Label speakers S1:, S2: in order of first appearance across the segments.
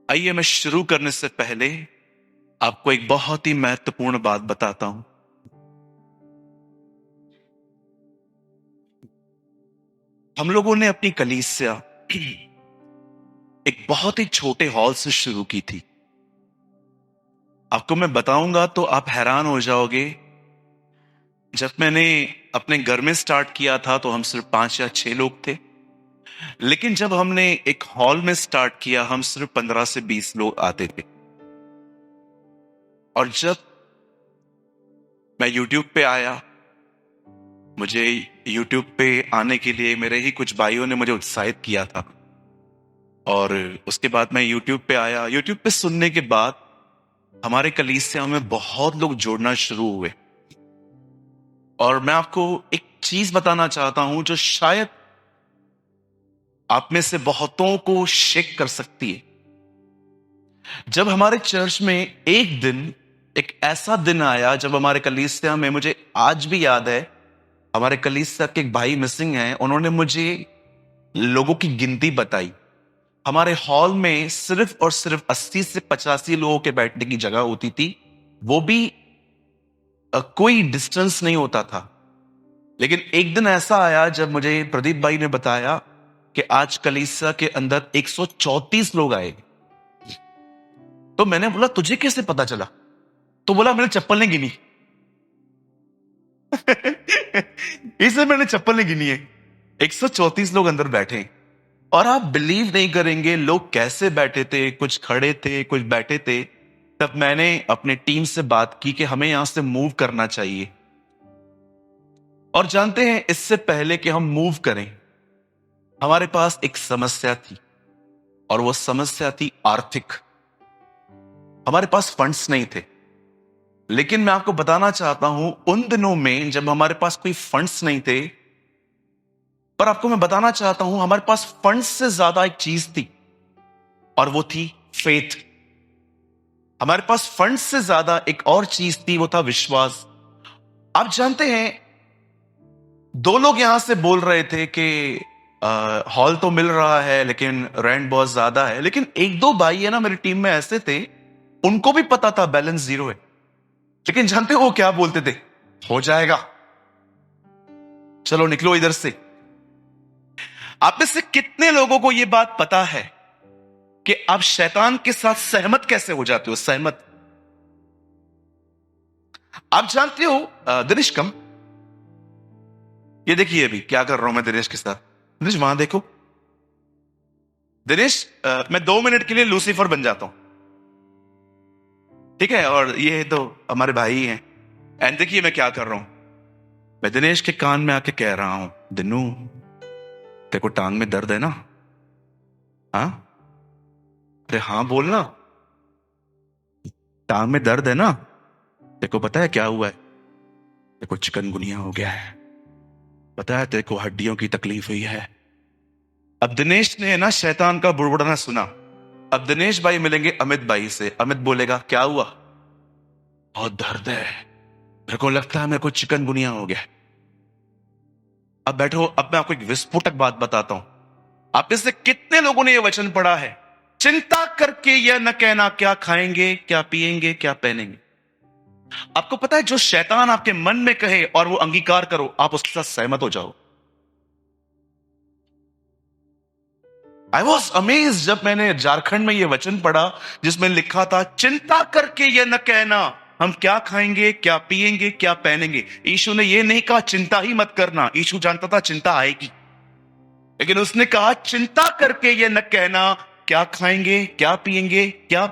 S1: आइए मैं शुरू करने से पहले आपको एक बहुत ही महत्वपूर्ण बात बताता हूं। हम लोगों ने अपनी कलीसिया एक बहुत ही छोटे हॉल से शुरू की थी। आपको मैं बताऊंगा तो आप हैरान हो जाओगे। जब मैंने अपने घर में स्टार्ट किया था तो हम सिर्फ 5 या 6 लोग थे, लेकिन जब हमने एक हॉल में स्टार्ट किया हम सिर्फ 15 से 20 लोग आते थे। और जब मैं YouTube पे आया, मुझे YouTube पे आने के लिए मेरे ही कुछ भाइयों ने मुझे उत्साहित किया था। और उसके बाद मैं YouTube पे आया। YouTube पे सुनने के बाद हमारे कलीसिया में बहुत लोग जुड़ना शुरू हुए। और मैं आपको एक चीज बताना चाहता हूं जो शायद आप में से बहुतों को शेक कर सकती है। जब हमारे चर्च में एक ऐसा दिन आया जब हमारे कलीसिया में, मुझे आज भी याद है, हमारे कलीसिया के एक भाई मिसिंग हैं, उन्होंने मुझे लोगों की गिनती बताई। हमारे हॉल में सिर्फ और सिर्फ 80 से 85 लोगों के बैठने की जगह होती थी, वो भी कोई डिस्टेंस नहीं होता था। लेकिन एक दिन ऐसा आया जब मुझे प्रदीप भाई ने बताया कि आज कलीसिया के अंदर 134 लोग आए। तो मैंने बोला तुझे कैसे पता चला? तो बोला मैंने चप्पल नहीं गिनी। इसे मैंने चप्पल नहीं गिनी है। 134 लोग अंदर बैठे। और आप बिलीव नहीं करेंगे लोग कैसे बैठे थे, कुछ खड़े थे कुछ बैठे थे। तब मैंने अपने टीम से बात की कि हमें यहां से मूव करना चाहिए। और जानते हैं, इससे पहले कि हम मूव करें हमारे पास एक समस्या थी, और वो समस्या थी आर्थिक। हमारे पास फंड्स नहीं थे। लेकिन मैं आपको बताना चाहता हूं उन दिनों में जब हमारे पास कोई फंड्स नहीं थे, पर आपको मैं बताना चाहता हूं हमारे पास फंड्स से ज्यादा एक चीज थी, और वो थी फेथ। हमारे पास फंड्स से ज्यादा एक और चीज थी, वो था विश्वास। आप जानते हैं, 2 लोग यहां से बोल रहे थे कि हॉल तो मिल रहा है लेकिन रेंट बहुत ज्यादा है। लेकिन 1-2 भाई है ना मेरी टीम में ऐसे थे, उनको भी पता था बैलेंस 0 है। लेकिन जानते हो वो क्या बोलते थे? हो जाएगा, चलो निकलो इधर से। आप में से कितने लोगों को यह बात पता है कि आप शैतान के साथ सहमत कैसे हो जाते हो? सहमत। आप जानते हो, दिनेश कम, ये देखिए अभी क्या कर रहा हूं मैं दिनेश के साथ। दिनेश वहां देखो। दिनेश, मैं 2 मिनट के लिए लूसीफर बन जाता हूं, ठीक है? और ये तो हमारे भाई ही हैं। एंड देखिए मैं क्या कर रहा हूं। मैं दिनेश के कान में आके कह रहा हूं, दिनू तेरे को टांग में दर्द है ना? हाँ, अरे हाँ बोलना, टांग में दर्द है ना? तेरे को पता है क्या हुआ है? तेरे को चिकनगुनिया हो गया है। पता है तेरे को हड्डियों की तकलीफ हुई है। अब दिनेश ने ना शैतान का बुड़बुड़ाना सुना। अब दिनेश भाई मिलेंगे अमित भाई से। अमित बोलेगा क्या हुआ? बहुत दर्द है, मेरे को लगता है मेरे को चिकनगुनिया हो गया। अब बैठो, अब मैं आपको एक विस्फोटक बात बताता हूं। आप में से कितने लोगों ने यह वचन पढ़ा है, चिंता करके यह न कहना क्या खाएंगे क्या पिएंगे क्या पहनेंगे। आपको पता है जो शैतान आपके मन में कहे और वो अंगीकार करो, आप उसके साथ सहमत हो जाओ। आई वॉज अमेज जब मैंने झारखंड में यह वचन पढ़ा जिसमें लिखा था चिंता करके यह न कहना हम क्या खाएंगे क्या पिएंगे क्या पहनेंगे। यीशु ने यह नहीं कहा चिंता ही मत करना, यीशु जानता था चिंता आएगी। लेकिन उसने कहा चिंता करके यह न कहना क्या खाएंगे क्या पिएंगे क्या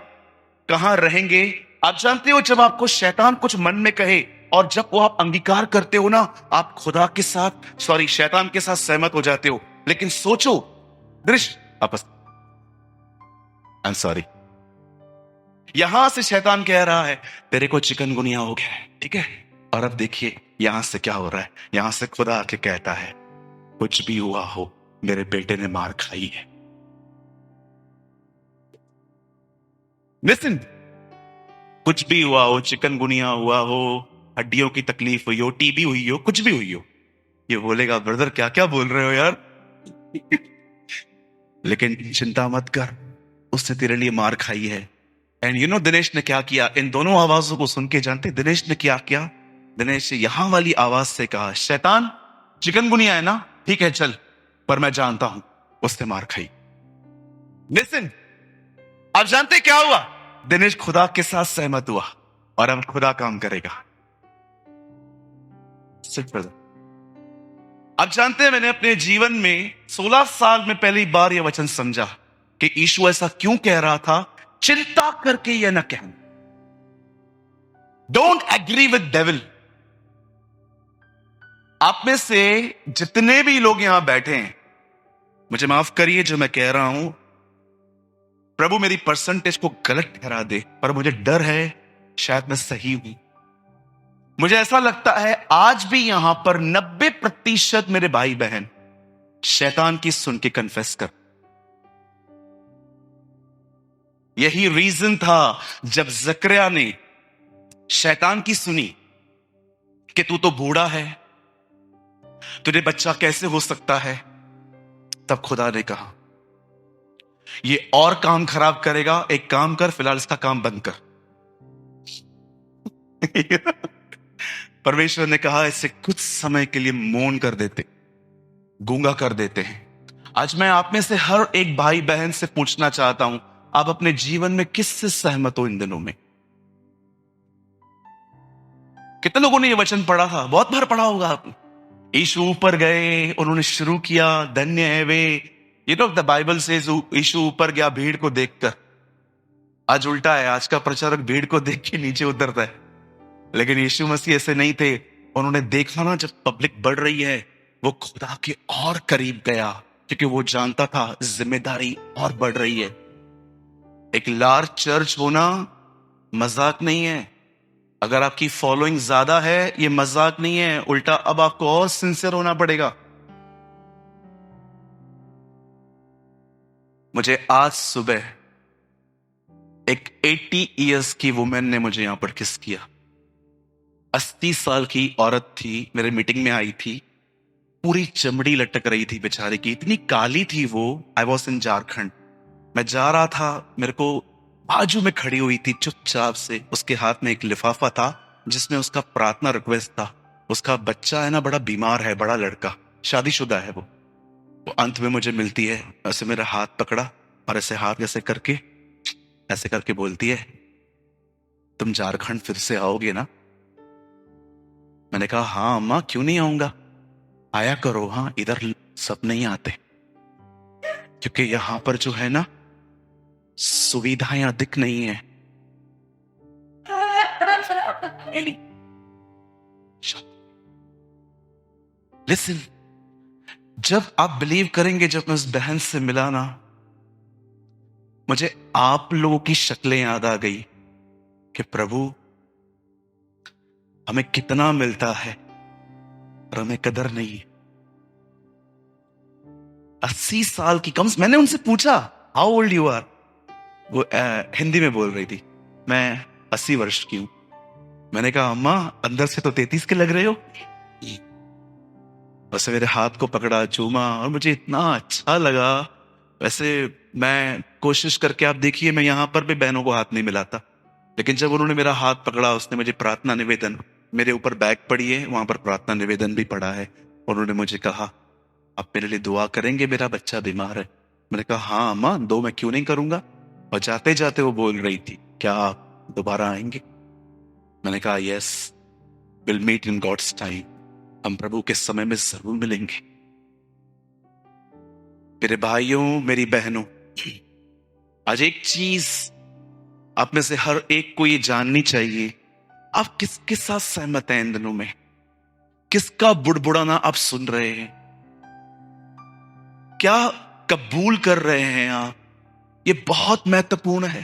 S1: कहां रहेंगे। आप जानते हो जब आपको शैतान कुछ मन में कहे और जब वो आप अंगीकार करते हो ना, आप खुदा के साथ, सॉरी, शैतान के साथ सहमत हो जाते हो। लेकिन सोचो दृश्य, आपस, आई एम सॉरी, यहां से शैतान कह रहा है तेरे को चिकनगुनिया हो गया है, ठीक है? और अब देखिए यहां से क्या हो रहा है। यहां से खुदा आके कहता है कुछ भी हुआ हो मेरे बेटे ने मार खाई है। लिसन, कुछ भी हुआ हो, चिकनगुनिया हुआ हो, हड्डियों की तकलीफ हुई हो, टीबी हुई हो, कुछ भी हुई हो, ये बोलेगा ब्रदर क्या क्या बोल रहे हो यार। लेकिन चिंता मत कर, उसने तेरे लिए मार खाई है। एंड यू नो दिनेश ने क्या किया? इन दोनों आवाजों को सुन के जानते दिनेश ने क्या किया? दिनेश ने यहां वाली आवाज से कहा, शैतान चिकनगुनिया है ना, ठीक है चल, पर मैं जानता हूं उसने मार खाई। लिसन, आप जानते क्या हुआ? दिनेश खुदा के साथ सहमत हुआ और अब खुदा काम करेगा। सिर्फ ब्रदर, आप जानते हैं मैंने अपने जीवन में 16 साल में पहली बार यह वचन समझा कि यीशु ऐसा क्यों कह रहा था, चिंता करके यह न कहना, डोंट एग्री विद डेविल। आप में से जितने भी लोग यहां बैठे हैं, मुझे माफ करिए जो मैं कह रहा हूं, प्रभु मेरी परसेंटेज को गलत ठहरा दे, पर मुझे डर है शायद मैं सही हूं। मुझे ऐसा लगता है आज भी यहां पर 90% मेरे भाई बहन शैतान की सुन के कन्फेस कर। यही रीजन था जब जकरिया ने शैतान की सुनी कि तू तो बूढ़ा है, तुझे बच्चा कैसे हो सकता है, तब खुदा ने कहा ये और काम खराब करेगा, एक काम कर, फिलहाल इसका काम बंद कर। परमेश्वर ने कहा इसे कुछ समय के लिए मौन कर देते, गूंगा कर देते हैं। आज मैं आप में से हर एक भाई बहन से पूछना चाहता हूं, आप अपने जीवन में किससे सहमत हो इन दिनों में? कितने लोगों ने यह वचन पढ़ा था? बहुत बार पढ़ा होगा आपने। यीशु ऊपर गए, उन्होंने शुरू किया, धन्य है वे, you know the Bible says यीशु ऊपर गया भीड़ को देखकर। आज उल्टा है, आज का प्रचारक भीड़ को देख के नीचे उतरता है, लेकिन यीशु मसीह ऐसे नहीं थे। उन्होंने देखा ना जब पब्लिक बढ़ रही है, वो खुदा के और करीब गया, क्योंकि वो जानता था जिम्मेदारी और बढ़ रही है। एक लार्ज चर्च होना मजाक नहीं है। अगर आपकी फॉलोइंग ज्यादा है, ये मजाक नहीं है, उल्टा अब आपको और सिंसियर होना पड़ेगा। मुझे आज सुबह एक 80 इयर्स की वुमेन ने मुझे यहां पर किस किया। 80 साल की औरत थी, मेरे मीटिंग में आई थी, पूरी चमड़ी लटक रही थी बेचारे की, इतनी काली थी वो। आई वॉज इन झारखंड, मैं जा रहा था, मेरे को बाजू में खड़ी हुई थी चुपचाप से, उसके हाथ में एक लिफाफा था जिसमें उसका प्रार्थना रिक्वेस्ट था। उसका बच्चा है ना, बड़ा बीमार है, बड़ा लड़का, शादीशुदा है वो अंत में मुझे मिलती है, ऐसे मेरा हाथ पकड़ा और ऐसे हाथ ऐसे करके बोलती है, तुम झारखंड फिर से आओगे ना? मैंने कहा हाँ अम्मा, क्यों नहीं आऊंगा, आया करो। हाँ, इधर सब नहीं आते, क्योंकि यहां पर जो है ना सुविधाएं अधिक नहीं है। लिसन, जब आप बिलीव करेंगे, जब मैं उस बहन से मिला ना, मुझे आप लोगों की शक्लें याद आ गई कि प्रभु हमें कितना मिलता है और हमें कदर नहीं है। 80 साल की कम। मैंने उनसे पूछा हाउ ओल्ड यू आर, वो हिंदी में बोल रही थी, मैं 80 वर्ष की हूं। मैंने कहा अम्मा अंदर से तो 33 के लग रहे हो। वैसे मेरे हाथ को पकड़ा, चूमा, और मुझे इतना अच्छा लगा। वैसे मैं कोशिश करके, आप देखिए मैं यहां पर भी बहनों को हाथ नहीं मिलाता, लेकिन जब उन्होंने मेरा हाथ पकड़ा, उसने मुझे प्रार्थना निवेदन, मेरे ऊपर बैग पड़ी है, वहां पर प्रार्थना निवेदन भी पड़ा है, उन्होंने मुझे कहा आप मेरे लिए दुआ करेंगे, मेरा बच्चा बीमार है। मैंने कहा हाँ अम्मा, दो, मैं क्यों नहीं करूंगा। और जाते जाते वो बोल रही थी क्या आप दोबारा आएंगे? मैंने कहा yes, will meet in God's time, हम प्रभु के समय में जरूर मिलेंगे। मेरे भाइयों, मेरी बहनों, आज एक चीज आप में से हर एक को ये जाननी चाहिए, आप किसके साथ सहमत हैं इन दिनों में? किसका बुड़बुड़ाना आप सुन रहे हैं? क्या कबूल कर रहे हैं आप? ये बहुत महत्वपूर्ण है।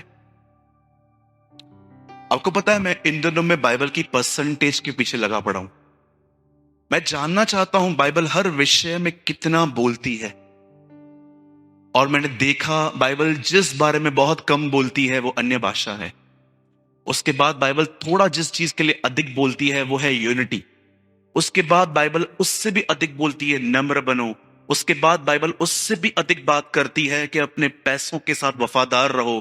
S1: आपको पता है मैं इन दिनों में बाइबल की परसेंटेज के पीछे लगा पड़ा हूं। मैं जानना चाहता हूं बाइबल हर विषय में कितना बोलती है। और मैंने देखा बाइबल जिस बारे में बहुत कम बोलती है वो अन्य भाषा है। उसके बाद बाइबल थोड़ा जिस चीज के लिए अधिक बोलती है वो है यूनिटी। उसके बाद बाइबल उससे भी अधिक बोलती है नम्र बनो। उसके बाद बाइबल उससे भी अधिक बात करती है कि अपने पैसों के साथ वफादार रहो।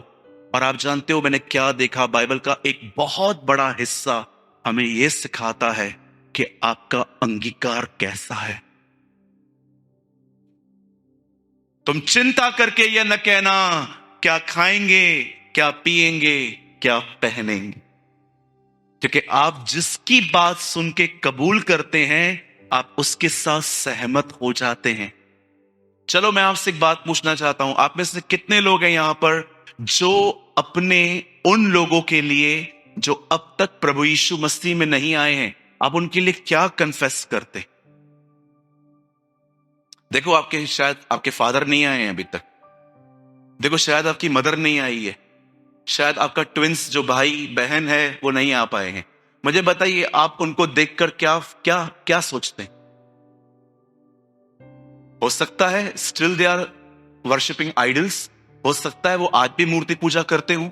S1: और आप जानते हो मैंने क्या देखा, बाइबल का एक बहुत बड़ा हिस्सा हमें यह सिखाता है कि आपका अंगीकार कैसा है। तुम चिंता करके यह न कहना क्या खाएंगे, क्या पिएंगे, क्या पहनेंगे, क्योंकि आप जिसकी बात सुन के कबूल करते हैं आप उसके साथ सहमत हो जाते हैं। चलो मैं आपसे एक बात पूछना चाहता हूं, आप में से कितने लोग हैं यहां पर जो अपने उन लोगों के लिए जो अब तक प्रभु यीशु मसीह में नहीं आए हैं, आप उनके लिए क्या कन्फेस करते? देखो आपके शायद आपके फादर नहीं आए हैं अभी तक, देखो शायद आपकी मदर नहीं आई है, शायद आपका ट्विंस जो भाई बहन है वो नहीं आ पाए हैं। मुझे बताइए आप उनको देखकर क्या क्या क्या सोचते हैं? हो सकता है still they are worshipping idols, हो सकता है वो आज भी मूर्ति पूजा करते हो,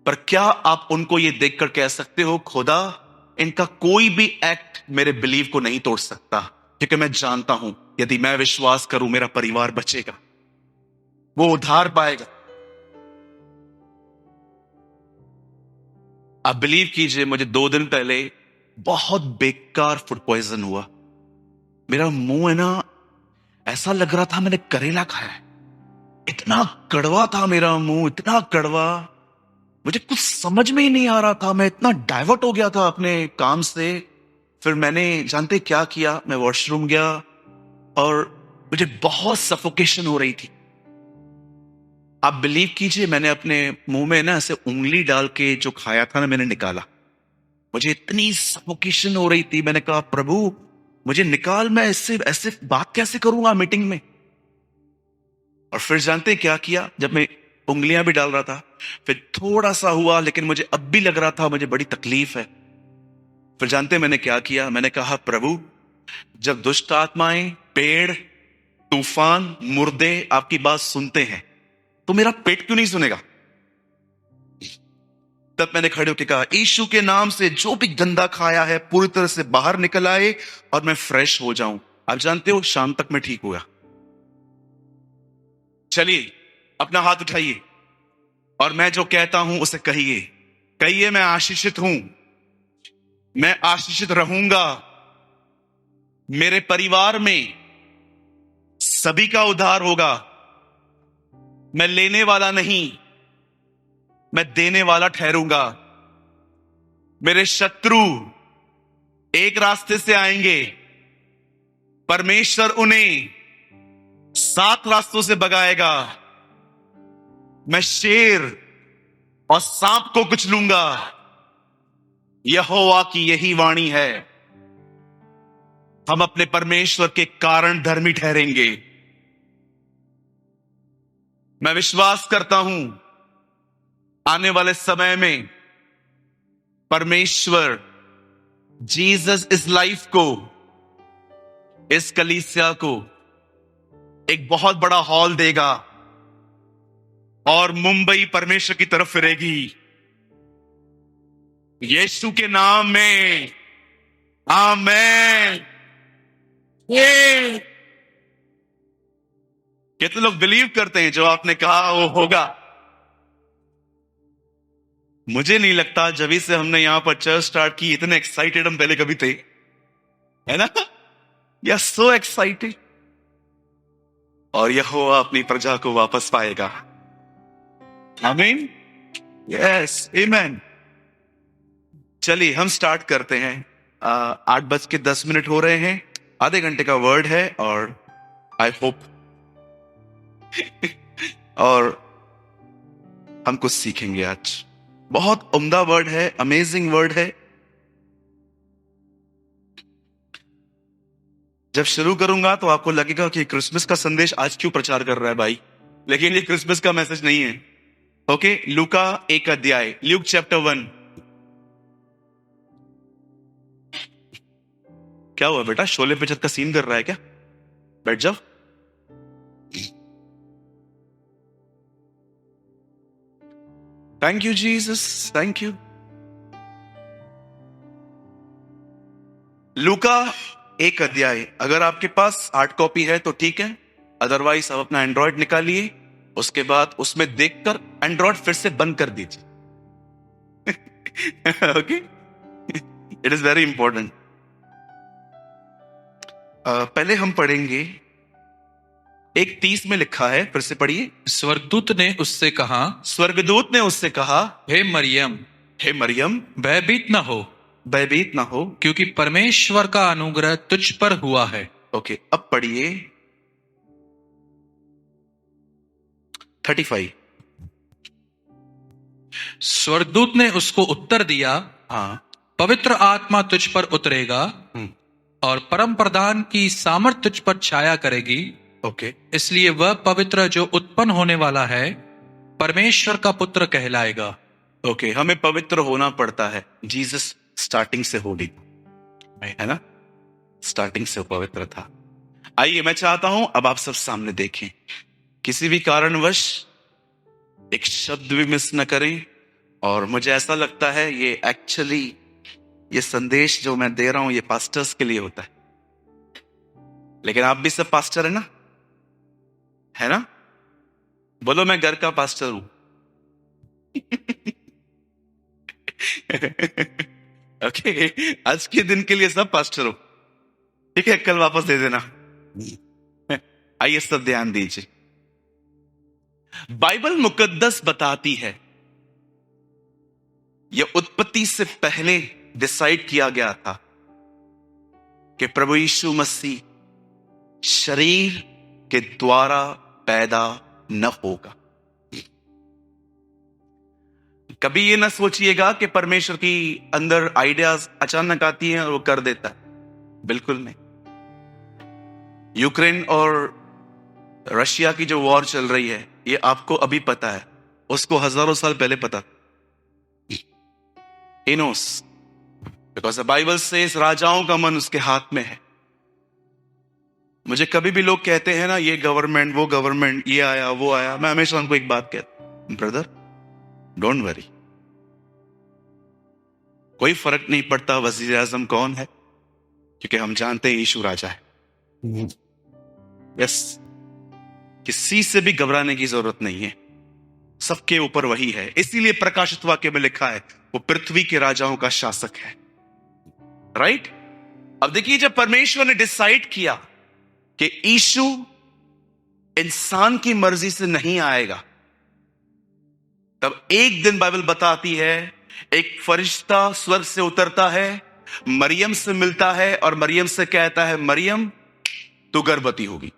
S1: पर क्या आप उनको ये देखकर कह सकते हो खुदा इनका कोई भी एक्ट मेरे बिलीव को नहीं तोड़ सकता, क्योंकि मैं जानता हूं यदि मैं विश्वास करूं मेरा परिवार बचेगा, वो उद्धार पाएगा। आप बिलीव कीजिए मुझे 2 दिन पहले बहुत बेकार फूड पॉइजन हुआ। मेरा मुंह है ना, ऐसा लग रहा था मैंने करेला खाया है, इतना कड़वा था मेरा मुंह, इतना कड़वा, मुझे कुछ समझ में ही नहीं आ रहा था, मैं इतना डाइवर्ट हो गया था अपने काम से। फिर मैंने जानते क्या किया, मैं वॉशरूम गया और मुझे बहुत सफोकेशन हो रही थी। आप बिलीव कीजिए मैंने अपने मुंह में ना ऐसे उंगली डाल के जो खाया था ना मैंने निकाला, मुझे इतनी सफोकेशन हो रही थी। मैंने कहा प्रभु मुझे निकाल, मैं ऐसे ऐसे बात कैसे करूंगा मीटिंग में। और फिर जानते क्या किया, जब मैं उंगलियां भी डाल रहा था फिर थोड़ा सा हुआ, लेकिन मुझे अब भी लग रहा था मुझे बड़ी तकलीफ है। फिर जानते मैंने क्या किया, मैंने कहा प्रभु जब दुष्ट आत्माएं, पेड़, तूफान, मुर्दे आपकी बात सुनते हैं तो मेरा पेट क्यों नहीं सुनेगा। तब मैंने खड़े होकर कहा यीशु के नाम से जो भी गंदा खाया है पूरी तरह से बाहर निकल आए और मैं फ्रेश हो जाऊं। आप जानते हो शाम तक मैं ठीक हुआ। चलिए अपना हाथ उठाइए और मैं जो कहता हूं उसे कहिए, कहिए मैं आशीषित हूं, मैं आशीषित रहूंगा, मेरे परिवार में सभी का उद्धार होगा, मैं लेने वाला नहीं मैं देने वाला ठहरूंगा, मेरे शत्रु एक रास्ते से आएंगे, परमेश्वर उन्हें 7 रास्तों से भगाएगा, मैं शेर और सांप को कुचलूंगा। यहोवा की यही वाणी है, हम अपने परमेश्वर के कारण धर्मी ठहरेंगे। मैं विश्वास करता हूं आने वाले समय में परमेश्वर जीसस इस लाइफ को, इस कलीसिया को एक बहुत बड़ा हॉल देगा और मुंबई परमेश्वर की तरफ फिरेगी। यीशु के नाम में आमीन। कितने लोग बिलीव करते हैं जो आपने कहा वो होगा? मुझे नहीं लगता जब से हमने यहां पर चर्च स्टार्ट की इतने एक्साइटेड हम पहले कभी थे, है ना? या सो एक्साइटेड। और यहोवा अपनी प्रजा को वापस पाएगा। आमीन, यस, आमीन। चलिए हम स्टार्ट करते हैं। 8:10 हो रहे हैं, आधे घंटे का वर्ड है और आई होप और हम कुछ सीखेंगे आज। बहुत उम्दा वर्ड है, अमेजिंग वर्ड है। जब शुरू करूंगा तो आपको लगेगा कि क्रिसमस का संदेश आज क्यों प्रचार कर रहा है भाई, लेकिन ये क्रिसमस का मैसेज नहीं है। ओके, लूका 1 अध्याय, ल्यूक चैप्टर 1। क्या हुआ बेटा, शोले पिक्चर का सीन कर रहा है क्या? बैठ जाओ। Thank you Jesus, thank you. लूका एक अध्याय। अगर आपके पास हार्ड कॉपी है तो ठीक है, अदरवाइज आप अपना एंड्रॉयड निकालिए, उसके बाद उसमें देखकर एंड्रॉयड फिर से बंद कर दीजिए। Okay, it is very important. पहले हम पढ़ेंगे 1:30 में लिखा है, फिर से पढ़िए।
S2: स्वर्गदूत ने उससे कहा,
S1: स्वर्गदूत ने उससे कहा,
S2: हे मरियम,
S1: हे मरियम,
S2: भयभीत न हो,
S1: भयभीत ना हो,
S2: क्योंकि परमेश्वर का अनुग्रह तुझ पर हुआ है।
S1: ओके, अब पढ़िए 35।
S2: स्वर्गदूत ने उसको उत्तर दिया,
S1: हाँ,
S2: पवित्र आत्मा तुझ पर उतरेगा और परम प्रधान की सामर्थ तुझ पर छाया करेगी,
S1: ओके,
S2: इसलिए वह पवित्र जो उत्पन्न होने वाला है परमेश्वर का पुत्र कहलाएगा।
S1: ओके, हमें पवित्र होना पड़ता है। जीसस स्टार्टिंग से होली है ना, स्टार्टिंग से पवित्र था। आइए, मैं चाहता हूं अब आप सब सामने देखें, किसी भी कारणवश एक शब्द भी मिस न करें। और मुझे ऐसा लगता है ये एक्चुअली ये संदेश जो मैं दे रहा हूं ये पास्टर्स के लिए होता है, लेकिन आप भी सब पास्टर है ना? बोलो, मैं घर का पास्टर हूं। ओके, आज के दिन के लिए सब पास्टर हो, ठीक है? कल वापस दे देना। आइए सब ध्यान दीजिए। बाइबल मुकद्दस बताती है यह उत्पत्ति से पहले डिसाइड किया गया था कि प्रभु यीशु मसीह शरीर के द्वारा पैदा न होगा। कभी ये ना सोचिएगा कि परमेश्वर की अंदर आइडियाज अचानक आती हैं और वो कर देता है, बिल्कुल नहीं। यूक्रेन और रशिया की जो वॉर चल रही है ये आपको अभी पता है, उसको हजारों साल पहले पता। He knows because the Bible says राजाओं का मन उसके हाथ में है। मुझे कभी भी लोग कहते हैं ना ये गवर्नमेंट वो गवर्नमेंट, ये आया वो आया, मैं हमेशा उनको एक बात कहता हूं, ब्रदर डोंट वरी, कोई फर्क नहीं पड़ता वजीर आजम कौन है, क्योंकि हम जानते हैं यीशु राजा है। यस, किसी से भी घबराने की जरूरत नहीं है, सबके ऊपर वही है। इसीलिए प्रकाशित वाक्य में लिखा है वो पृथ्वी के राजाओं का शासक है, राइट? अब देखिए, जब परमेश्वर ने डिसाइड किया कि यीशु इंसान की मर्जी से नहीं आएगा, तब एक दिन बाइबल बताती है एक फरिश्ता स्वर्ग से उतरता है, मरियम से मिलता है और मरियम से कहता है, मरियम तू गर्भवती होगी।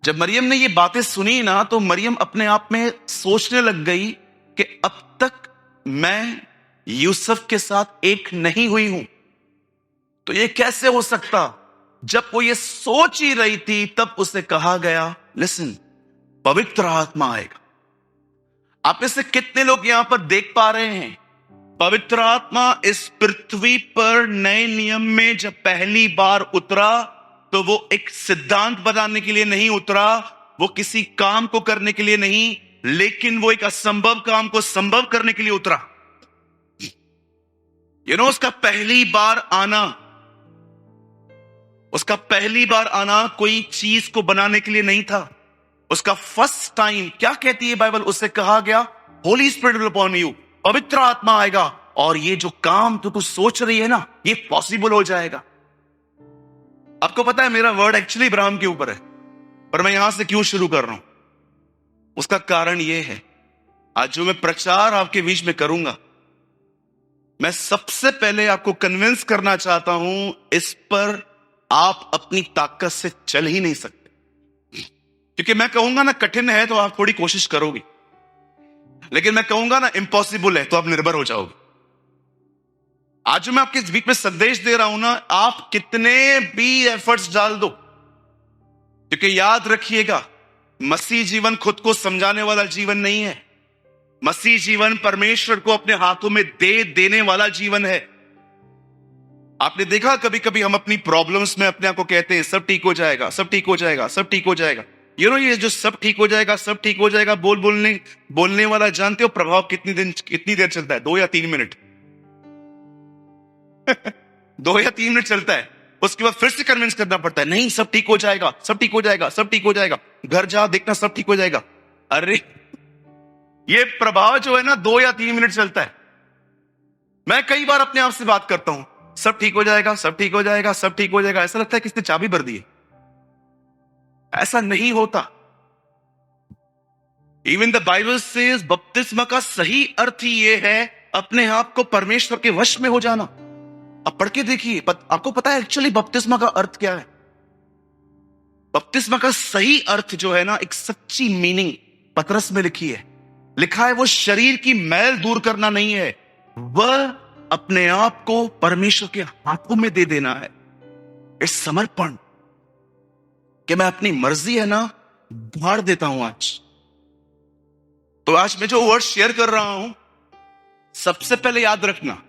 S1: जब मरियम ने ये बातें सुनी ना, तो मरियम अपने आप में सोचने लग गई कि अब तक मैं यूसुफ के साथ एक नहीं हुई हूं, तो ये कैसे हो सकता। जब वो ये सोच ही रही थी तब उसे कहा गया, लिसन, पवित्र आत्मा आएगा। आप में से कितने लोग यहां पर देख पा रहे हैं, पवित्र आत्मा इस पृथ्वी पर नए नियम में जब पहली बार उतरा तो वो एक सिद्धांत बनाने के लिए नहीं उतरा, वो किसी काम को करने के लिए नहीं, लेकिन वो एक असंभव काम को संभव करने के लिए उतरा। उसका पहली बार आना, उसका पहली बार आना कोई चीज को बनाने के लिए नहीं था। उसका फर्स्ट टाइम, क्या कहती है बाइबल, उससे कहा गया, Holi spirit will upon you, पवित्र आत्मा आएगा और ये जो काम तो तू सोच रही है ना ये पॉसिबल हो जाएगा। आपको पता है मेरा वर्ड एक्चुअली इब्राहिम के ऊपर है, पर मैं यहां से क्यों शुरू कर रहा हूं, उसका कारण यह है, आज जो मैं प्रचार आपके बीच में करूंगा, मैं सबसे पहले आपको कन्विंस करना चाहता हूं, इस पर आप अपनी ताकत से चल ही नहीं सकते। क्योंकि मैं कहूंगा ना कठिन है तो आप थोड़ी कोशिश करोगे, लेकिन मैं कहूंगा ना इम्पॉसिबल है तो आप निर्भर हो जाओगे। आज जो मैं आपके बीच में संदेश दे रहा हूं ना, आप कितने भी एफर्ट्स डाल दो, क्योंकि याद रखिएगा मसीह जीवन खुद को समझाने वाला जीवन नहीं है। मसीह जीवन परमेश्वर को अपने हाथों में दे देने वाला जीवन है। आपने देखा कभी कभी हम अपनी प्रॉब्लम्स में अपने आप को कहते हैं सब ठीक हो जाएगा, सब ठीक हो जाएगा, सब ठीक हो जाएगा। ये जो सब ठीक हो जाएगा, सब ठीक हो जाएगा बोलने वाला, जानते हो प्रभाव कितनी देर चलता है? 2 या 3 मिनट। 2 या 3 मिनट चलता है। उसके बाद फिर से कन्विंस करना पड़ता है, नहीं सब ठीक हो जाएगा, सब ठीक हो जाएगा, सब ठीक हो जाएगा, घर जा देखना सब ठीक हो जाएगा। अरे ये प्रभाव जो है ना 2 या 3 मिनट चलता है। मैं कई बार अपने आप से बात करता हूं, सब ठीक हो जाएगा, सब ठीक हो जाएगा, सब ठीक हो जाएगा, ऐसा लगता है किसने चाबी भर दी है। ऐसा नहीं होता। इवन द बाइबल सेज बपतिस्मा का सही अर्थ ही यह है अपने आप को परमेश्वर के वश में हो जाना। अब पढ़ के देखिए, आपको पता है एक्चुअली बपतिस्मा का अर्थ क्या है। बपतिस्मा का सही अर्थ जो है ना, एक सच्ची मीनिंग पतरस में लिखी है, लिखा है वो शरीर की मैल दूर करना नहीं है, वह अपने आप को परमेश्वर के हाथों में दे देना है। इस समर्पण कि मैं अपनी मर्जी है ना गाड़ देता हूं आज। तो आज मैं जो वर्ड शेयर कर रहा हूं, सबसे पहले याद रखना,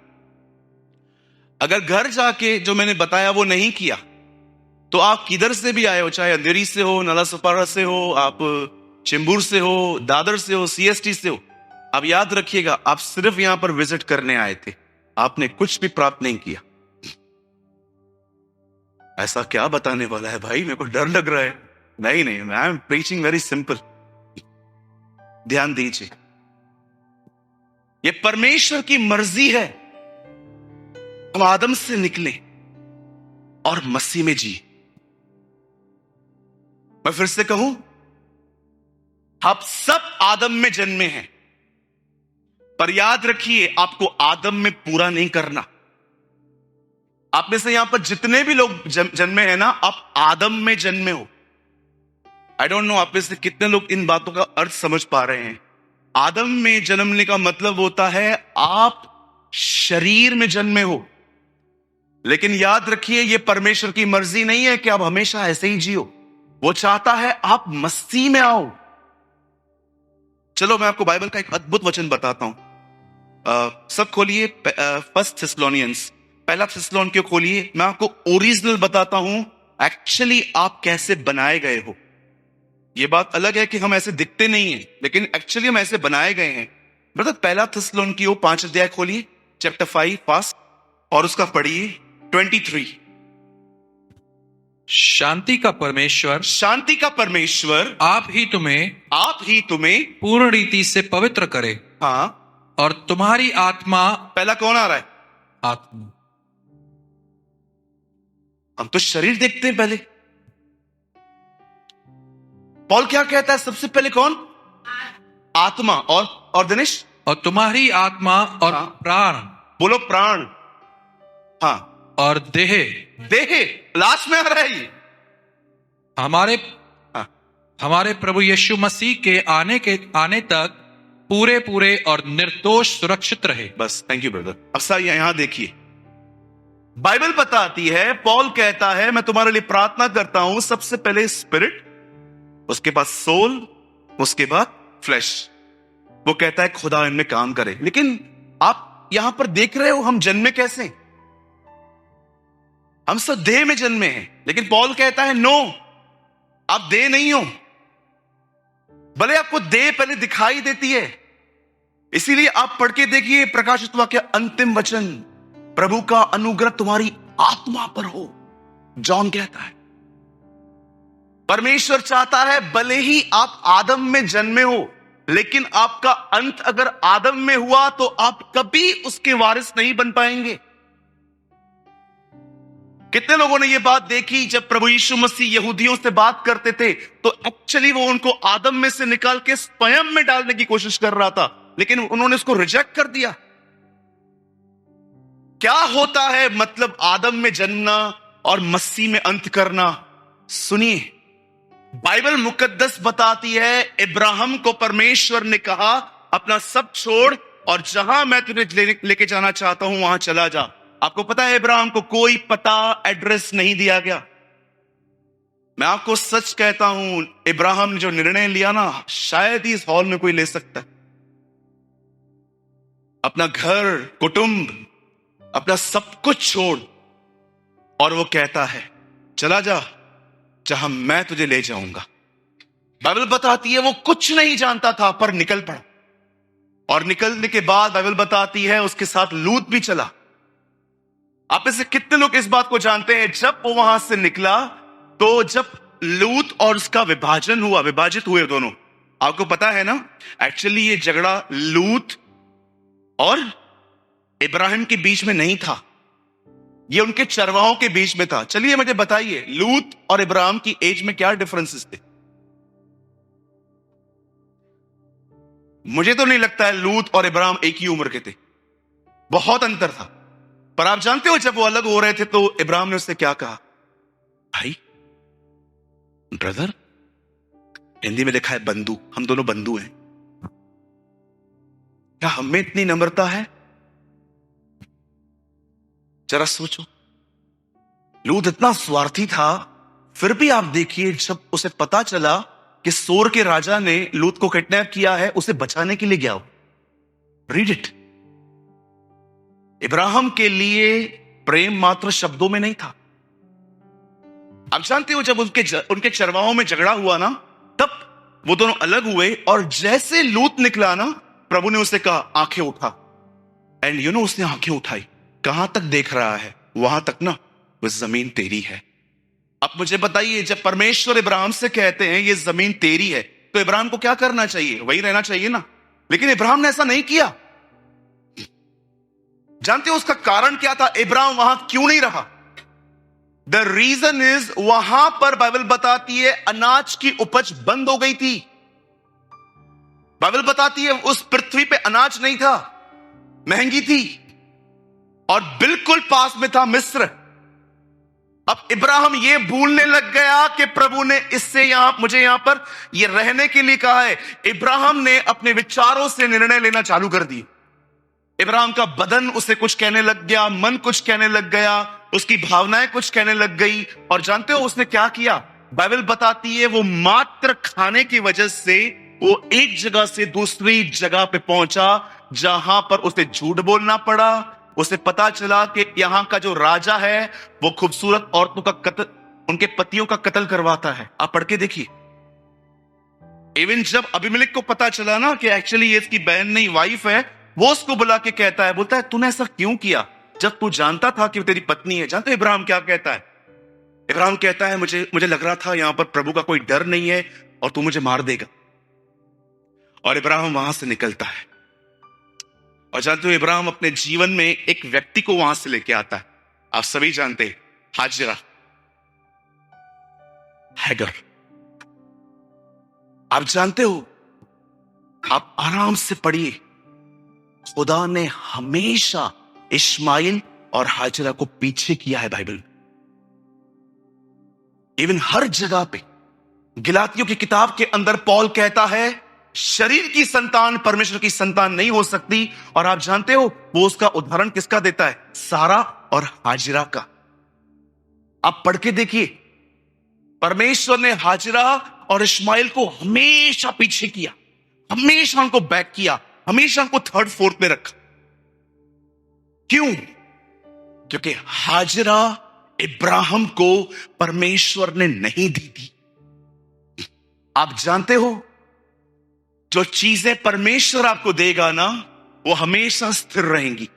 S1: अगर घर जाके जो मैंने बताया वो नहीं किया, तो आप किधर से भी आए हो, चाहे अंधेरी से हो, नालासोपारा से हो, आप चेंबूर से हो, दादर से हो, सीएसटी से हो, आप याद रखिएगा आप सिर्फ यहां पर विजिट करने आए थे, आपने कुछ भी प्राप्त नहीं किया। ऐसा क्या बताने वाला है भाई, मेरे को डर लग रहा है। नहीं नहीं, I am preaching very simple. ध्यान दीजिए, ये परमेश्वर की मर्जी है हम आदम से निकले और मसीह में जी। मैं फिर से कहूं, आप सब आदम में जन्मे हैं, पर याद रखिए आपको आदम में पूरा नहीं करना। आप में से यहां पर जितने भी लोग जन्मे हैं ना, आप आदम में जन्मे हो। आई डोंट नो आप में से कितने लोग इन बातों का अर्थ समझ पा रहे हैं। आदम में जन्मने का मतलब होता है आप शरीर में जन्मे हो, लेकिन याद रखिए ये परमेश्वर की मर्जी नहीं है कि आप हमेशा ऐसे ही जियो। वो चाहता है आप मसीह में आओ। चलो मैं आपको बाइबल का एक अद्भुत वचन बताता हूं। सब खोलिए फर्स्ट थेस्सलोनियंस, पहला थेस्सलोनिके खोलिए। मैं आपको ओरिजिनल बताता हूं एक्चुअली आप कैसे बनाए गए हो। ये बात अलग है कि हम ऐसे दिखते नहीं हैं, लेकिन एक्चुअली हम ऐसे बनाए गए हैं। मतलब पहला थेस्सलोनिकियों 5 अध्याय खोलिए, चैप्टर 5 फास्ट, और उसका पढ़िए 23।
S2: शांति का परमेश्वर,
S1: शांति का परमेश्वर
S2: आप ही तुम्हें पूर्ण रीति से पवित्र करे।
S1: हाँ,
S2: और तुम्हारी आत्मा,
S1: पहला कौन आ रहा है?
S2: आत्मा।
S1: हम तो शरीर देखते हैं पहले। पॉल क्या कहता है सबसे पहले? कौन? आत्मा। और दिनेश?
S2: और तुम्हारी आत्मा और
S1: हाँ।
S2: प्राण।
S1: बोलो प्राण। हाँ।
S2: और देह
S1: लास्ट में आ रहा है ये।
S2: हमारे प्रभु यीशु मसीह के आने तक पूरे और निर्दोष सुरक्षित रहे। बस।
S1: Thank you brother. अब सर यहां देखिए, बाइबल बताती है, पॉल कहता है मैं तुम्हारे लिए प्रार्थना करता हूं, सबसे पहले स्पिरिट, उसके बाद सोल, उसके बाद फ्लैश। वो कहता है खुदा इनमें काम करे। लेकिन आप यहां पर देख रहे हो हम जन्मे कैसे? हम सब देह में जन्मे हैं, लेकिन पॉल कहता है नो, आप देह नहीं हो। भले आपको देह पहले दिखाई देती है, इसीलिए आप पढ़ के देखिए प्रकाशित वाक्य अंतिम वचन, प्रभु का अनुग्रह तुम्हारी आत्मा पर हो। जॉन कहता है परमेश्वर चाहता है भले ही आप आदम में जन्मे हो, लेकिन आपका अंत अगर आदम में हुआ तो आप कभी उसके वारिस नहीं बन पाएंगे। कितने लोगों ने यह बात देखी, जब प्रभु यीशु मसीह यहूदियों से बात करते थे तो एक्चुअली वो उनको आदम में से निकाल के स्वयं में डालने की कोशिश कर रहा था, लेकिन उन्होंने उसको रिजेक्ट कर दिया। क्या होता है मतलब आदम में जन्मना और मसीह में अंत करना? सुनिए, बाइबल मुकद्दस बताती है इब्राहिम को परमेश्वर ने कहा अपना सब छोड़ और जहां मैं तुझे लेके जाना चाहता हूं वहां चला जा। आपको पता है इब्राहिम को कोई पता एड्रेस नहीं दिया गया। मैं आपको सच कहता हूं, इब्राहिम ने जो निर्णय लिया ना, शायद ही इस हॉल में कोई ले सकता है। अपना घर, कुटुंब, अपना सब कुछ छोड़, और वो कहता है चला जा जहां मैं तुझे ले जाऊंगा। बाइबल बताती है वो कुछ नहीं जानता था पर निकल पड़ा, और निकलने के बाद बाइबल बताती है उसके साथ लूत भी चला। आप में से कितने लोग इस बात को जानते हैं, जब वो वहां से निकला तो जब लूत और उसका विभाजन हुआ, विभाजित हुए दोनों, आपको पता है ना, एक्चुअली ये झगड़ा लूत और इब्राहिम के बीच में नहीं था, ये उनके चरवाहों के बीच में था। चलिए मुझे बताइए, लूत और इब्राहिम की एज में क्या डिफरेंसेस थे? मुझे तो नहीं लगता है लूत और इब्राहिम एक ही उम्र के थे, बहुत अंतर था। पर आप जानते हो, जब वो अलग हो रहे थे तो इब्राहिम ने उससे क्या कहा? भाई, ब्रदर, हिंदी में लिखा है बंधु, हम दोनों बंधु हैं। क्या हम में इतनी नम्रता है? जरा सोचो, लूत इतना स्वार्थी था, फिर भी आप देखिए, जब उसे पता चला कि सोर के राजा ने लूत को किडनैप किया है, उसे बचाने के लिए गया हो। Read it. इब्राहिम के लिए प्रेम मात्र शब्दों में नहीं था। आप जानते हो, जब उनके चरवाहों में झगड़ा हुआ ना, तब वो दोनों अलग हुए, और जैसे लूत निकला ना, प्रभु ने उसे कहा आंखें उठा। एंड यू नो, उसने आंखें उठाई। कहां तक देख रहा है? वहां तक ना, वो जमीन तेरी है। अब मुझे बताइए, जब परमेश्वर इब्राहिम से कहते हैं ये जमीन तेरी है, तो इब्राहिम को क्या करना चाहिए? वही रहना चाहिए ना। लेकिन इब्राहिम ने ऐसा नहीं किया। जानते हो उसका कारण क्या था? इब्राहिम वहां क्यों नहीं रहा? द रीजन इज, वहां पर बाइबल बताती है अनाज की उपज बंद हो गई थी। बाइबल बताती है उस पृथ्वी पे अनाज नहीं था, महंगी थी, और बिल्कुल पास में था मिस्र। अब इब्राहिम ये भूलने लग गया कि प्रभु ने इससे मुझे यहां पर ये रहने के लिए कहा है। इब्राहिम ने अपने विचारों से निर्णय लेना चालू कर दिए। इब्राहिम का बदन उसे कुछ कहने लग गया, मन कुछ कहने लग गया, उसकी भावनाएं कुछ कहने लग गई। और जानते हो उसने क्या किया? बाइबल बताती है वो मात्र खाने की वजह से वो एक जगह से दूसरी जगह पे पहुंचा, जहां पर उसे झूठ बोलना पड़ा। उसे पता चला कि यहां का जो राजा है वो खूबसूरत औरतों का कत्ल, उनके पतियों का कत्ल करवाता है। आप पढ़ के देखिए। इवन जब अबीमेलेक को पता चला ना कि एक्चुअली ये इसकी बहन नहीं, वाइफ है, वो उसको बुला के कहता है, बोलता है तूने ऐसा क्यों किया जब तू जानता था कि वो तेरी पत्नी है? जानते हो इब्राहिम क्या कहता है? इब्राहिम कहता है मुझे लग रहा था यहां पर प्रभु का कोई डर नहीं है और तू मुझे मार देगा। और इब्राहिम वहां से निकलता है। और जानते हो इब्राहिम अपने जीवन में एक व्यक्ति को वहां से लेके आता है। आप सभी जानते हैं, हाजिरा, हैगर। आप जानते हो, आप आराम से पढ़िए, खुदा ने हमेशा इस्माइल और हाजिरा को पीछे किया है बाइबल में। इवन हर जगह पे, गलातियों की किताब के अंदर पौल कहता है शरीर की संतान परमेश्वर की संतान नहीं हो सकती। और आप जानते हो वो उसका उदाहरण किसका देता है? सारा और हाजिरा का। आप पढ़ के देखिए, परमेश्वर ने हाजिरा और इस्माइल को हमेशा पीछे किया, हमेशा उनको बैक किया, हमेशा उनको थर्ड फोर्थ में रखा। क्यों? क्योंकि हाजिरा इब्राहिम को परमेश्वर ने नहीं दी थी। आप जानते हो जो चीजें परमेश्वर आपको देगा ना, वो हमेशा स्थिर रहेंगी,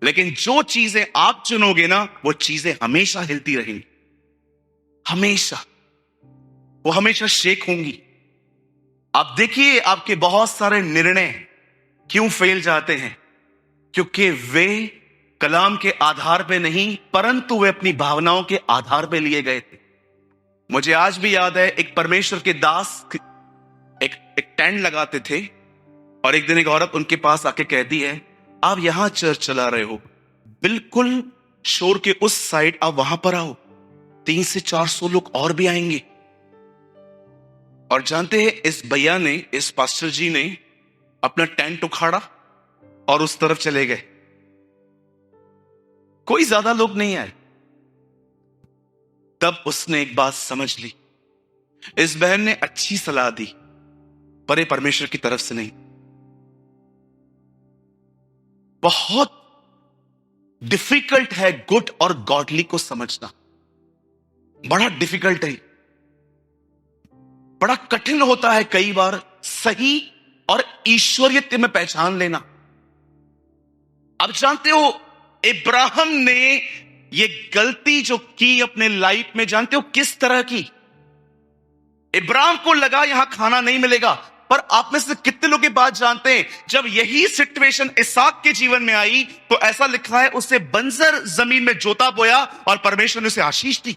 S1: लेकिन जो चीजें आप चुनोगे ना, वो चीजें हमेशा हिलती रहेंगी, हमेशा, वो हमेशा शेक होंगी। आप देखिए आपके बहुत सारे निर्णय क्यों फेल जाते हैं? क्योंकि वे कलाम के आधार पे नहीं, परंतु वे अपनी भावनाओं के आधार पे लिए गए थे। मुझे आज भी याद है, एक परमेश्वर के दास एक टेंट लगाते थे, और एक दिन एक औरत उनके पास आके कहती है आप यहां चर्च चला रहे हो, बिल्कुल शोर के उस साइड आप वहां पर आओ, 300 से 400 लोग और भी आएंगे। और जानते हैं इस भैया ने, इस पास्टर जी ने अपना टेंट उखाड़ा और उस तरफ चले गए। कोई ज्यादा लोग नहीं आए। तब उसने एक बात समझ ली, इस बहन ने अच्छी सलाह दी, पर ये परमेश्वर की तरफ से नहीं। बहुत डिफिकल्ट है गुड और गॉडली को समझना, बड़ा डिफिकल्ट है, बड़ा कठिन होता है कई बार सही और ईश्वरीयत्व में पहचान लेना। आप जानते हो इब्राहिम ने ये गलती जो की अपने लाइफ में, जानते हो किस तरह की? इब्राहिम को लगा यहां खाना नहीं मिलेगा, पर आप में से कितने लोग ये बात जानते हैं, जब यही सिचुएशन इसहाक के जीवन में आई तो ऐसा लिखा है उससे बंजर जमीन में जोता बोया और परमेश्वर ने उसे आशीष दी।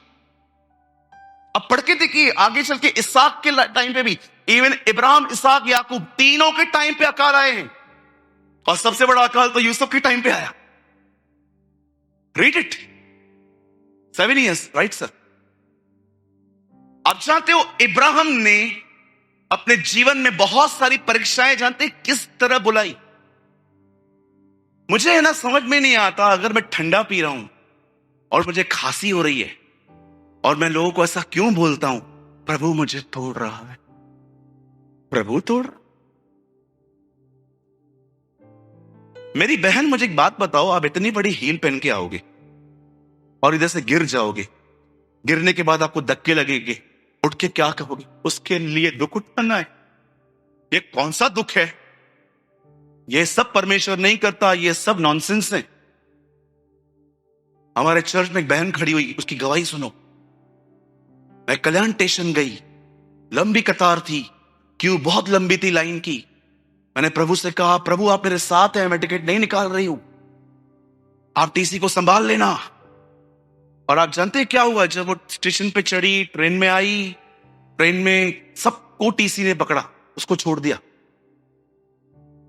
S1: अब पढ़ के देखिए आगे चल के इसहाक के टाइम पे भी, इवन इब्राहिम, इसहाक, याकूब तीनों के टाइम पे अकाल आए हैं, और सबसे बड़ा अकाल तो यूसुफ के टाइम पे आया। Read it, 7 years, right sir? आप जानते हो इब्राहिम ने अपने जीवन में बहुत सारी परीक्षाएं, जानते किस तरह बुलाई? मुझे है ना समझ में नहीं आता, अगर मैं ठंडा पी रहा हूं और मुझे खांसी हो रही है और मैं लोगों को ऐसा क्यों बोलता हूं, प्रभु मुझे तोड़ रहा है, प्रभु तोड़। मेरी बहन मुझे एक बात बताओ, आप इतनी बड़ी हील पहन के आओगे और इधर से गिर जाओगे, गिरने के बाद आपको धक्के लगेंगे, उठ के क्या कहोगे? उसके लिए दुख उठाना है? ये कौन सा दुख है? ये सब परमेश्वर नहीं करता, ये सब नॉनसेंस है। हमारे चर्च में एक बहन खड़ी हुई, उसकी गवाही सुनो। मैं कल्याण स्टेशन गई, लंबी कतार थी, क्यों बहुत लंबी थी लाइन की। मैंने प्रभु से कहा, प्रभु आप मेरे साथ हैं, मैं टिकट नहीं निकाल रही हूं, आप टीसी को संभाल लेना। और आप जानते हैं क्या हुआ? जब वो स्टेशन पे चढ़ी, ट्रेन में आई, ट्रेन में सबको टीसी ने पकड़ा, उसको छोड़ दिया।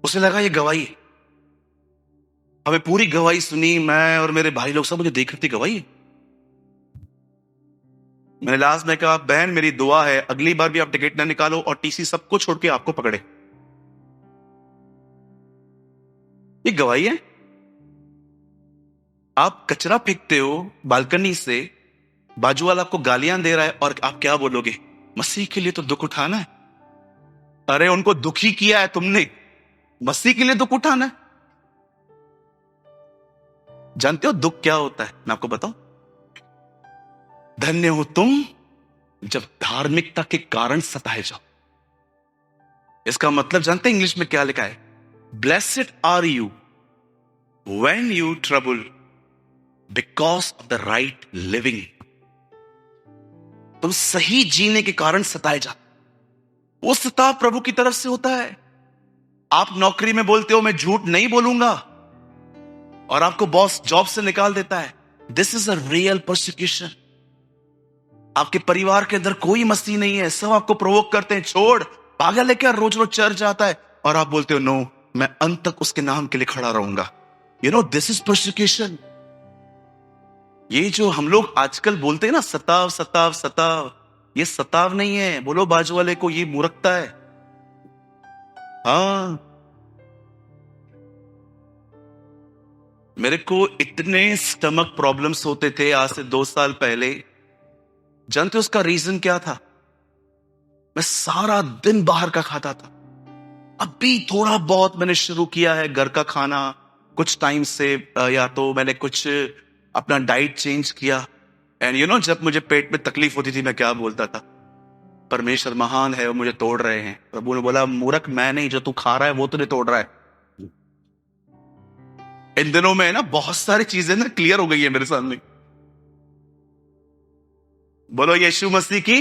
S1: उसे लगा ये गवाही है। हमें पूरी गवाही सुनी, मैं और मेरे भाई लोग सब मुझे देख रहे थे, गवाही है। मैंने लास्ट में कहा, बहन मेरी दुआ है अगली बार भी आप टिकट ना निकालो और टीसी सबको छोड़ के आपको पकड़े। ये गवाही है। आप कचरा फेंकते हो बालकनी से, बाजू वाला आपको गालियां दे रहा है और आप क्या बोलोगे? मसीह के लिए तो दुख उठाना है। अरे उनको दुखी किया है तुमने, मसीह के लिए दुख उठाना है। जानते हो दुख क्या होता है? मैं आपको बताऊं, धन्य हो तुम जब धार्मिकता के कारण सताए जाओ। इसका मतलब जानते हैं इंग्लिश में क्या लिखा है? Blessed are you when you trouble because of the right living. तुम सही जीने के कारण सताए जाते, वो सताव प्रभु की तरफ से होता है। आप नौकरी में बोलते हो मैं झूठ नहीं बोलूंगा, और आपको बॉस जॉब से निकाल देता है। This is a real persecution. आपके परिवार के अंदर कोई मसीह नहीं है, सब आपको प्रोवोक करते हैं, छोड़, पागल है क्या, रोज रोज चर्च जाता है, और आप बोलते हो नो, मैं अंत तक उसके नाम के लिए खड़ा रहूंगा। You know this is persecution. ये जो हम लोग आजकल बोलते हैं ना, सताव सताव सताव, ये सताव नहीं है। बोलो बाजू वाले को, ये मूर्खता है। हाँ, मेरे को इतने स्टमक प्रॉब्लम्स होते थे आज से 2 साल पहले। जानते हो उसका रीजन क्या था? मैं सारा दिन बाहर का खाता था। अभी थोड़ा बहुत मैंने शुरू किया है घर का खाना कुछ टाइम से, या तो मैंने कुछ अपना डाइट चेंज किया। एंड यू नो, जब मुझे पेट में तकलीफ होती थी मैं क्या बोलता था? परमेश्वर महान है, वो मुझे तोड़ रहे हैं। प्रभु ने बोला, मूर्ख मैं नहीं, जो तू खा रहा है वो तुझे तोड़ रहा है। इन दिनों में ना बहुत सारी चीजें ना क्लियर हो गई है मेरे सामने। बोलो यीशु मसीह की।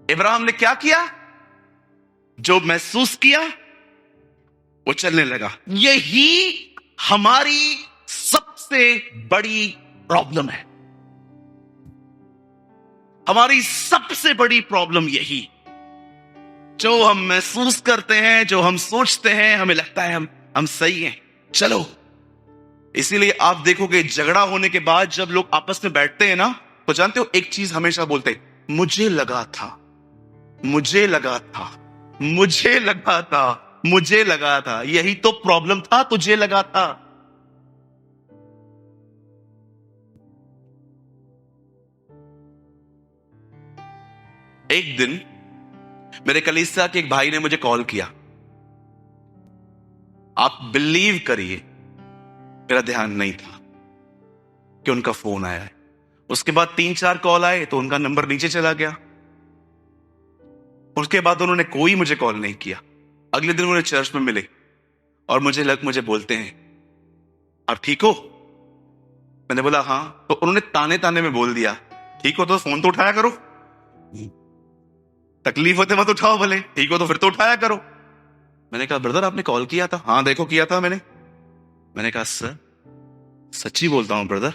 S1: इब्राहिम ने क्या किया? जो महसूस किया वो चलने लगा। यही हमारी सबसे बड़ी प्रॉब्लम है। हमारी सबसे बड़ी प्रॉब्लम यही, जो हम महसूस करते हैं, जो हम सोचते हैं, हमें लगता है हम सही हैं, चलो। इसीलिए आप देखोगे झगड़ा होने के बाद जब लोग आपस में बैठते हैं ना, तो जानते हो एक चीज हमेशा बोलते हैं, मुझे लगा था, मुझे लगा था, मुझे लगा था, मुझे लगा था। यही तो प्रॉब्लम था, तुझे लगा था। एक दिन मेरे कलीसिया के एक भाई ने मुझे कॉल किया। आप बिलीव करिए, मेरा ध्यान नहीं था कि उनका फोन आया है। उसके बाद 3-4 कॉल आए तो उनका नंबर नीचे चला गया। उसके बाद उन्होंने कोई मुझे कॉल नहीं किया। अगले दिन उन्हें चर्च में मिले और मुझे बोलते हैं, आप ठीक हो? मैंने बोला हाँ। तो उन्होंने ताने ताने में बोल दिया, ठीक हो तो फोन तो उठाया करो, तकलीफ होते मत उठाओ, भले ठीक हो तो फिर तो उठाया करो। मैंने कहा ब्रदर आपने कॉल किया था? हाँ देखो किया था मैंने कहा सर सच्ची बोलता हूं ब्रदर,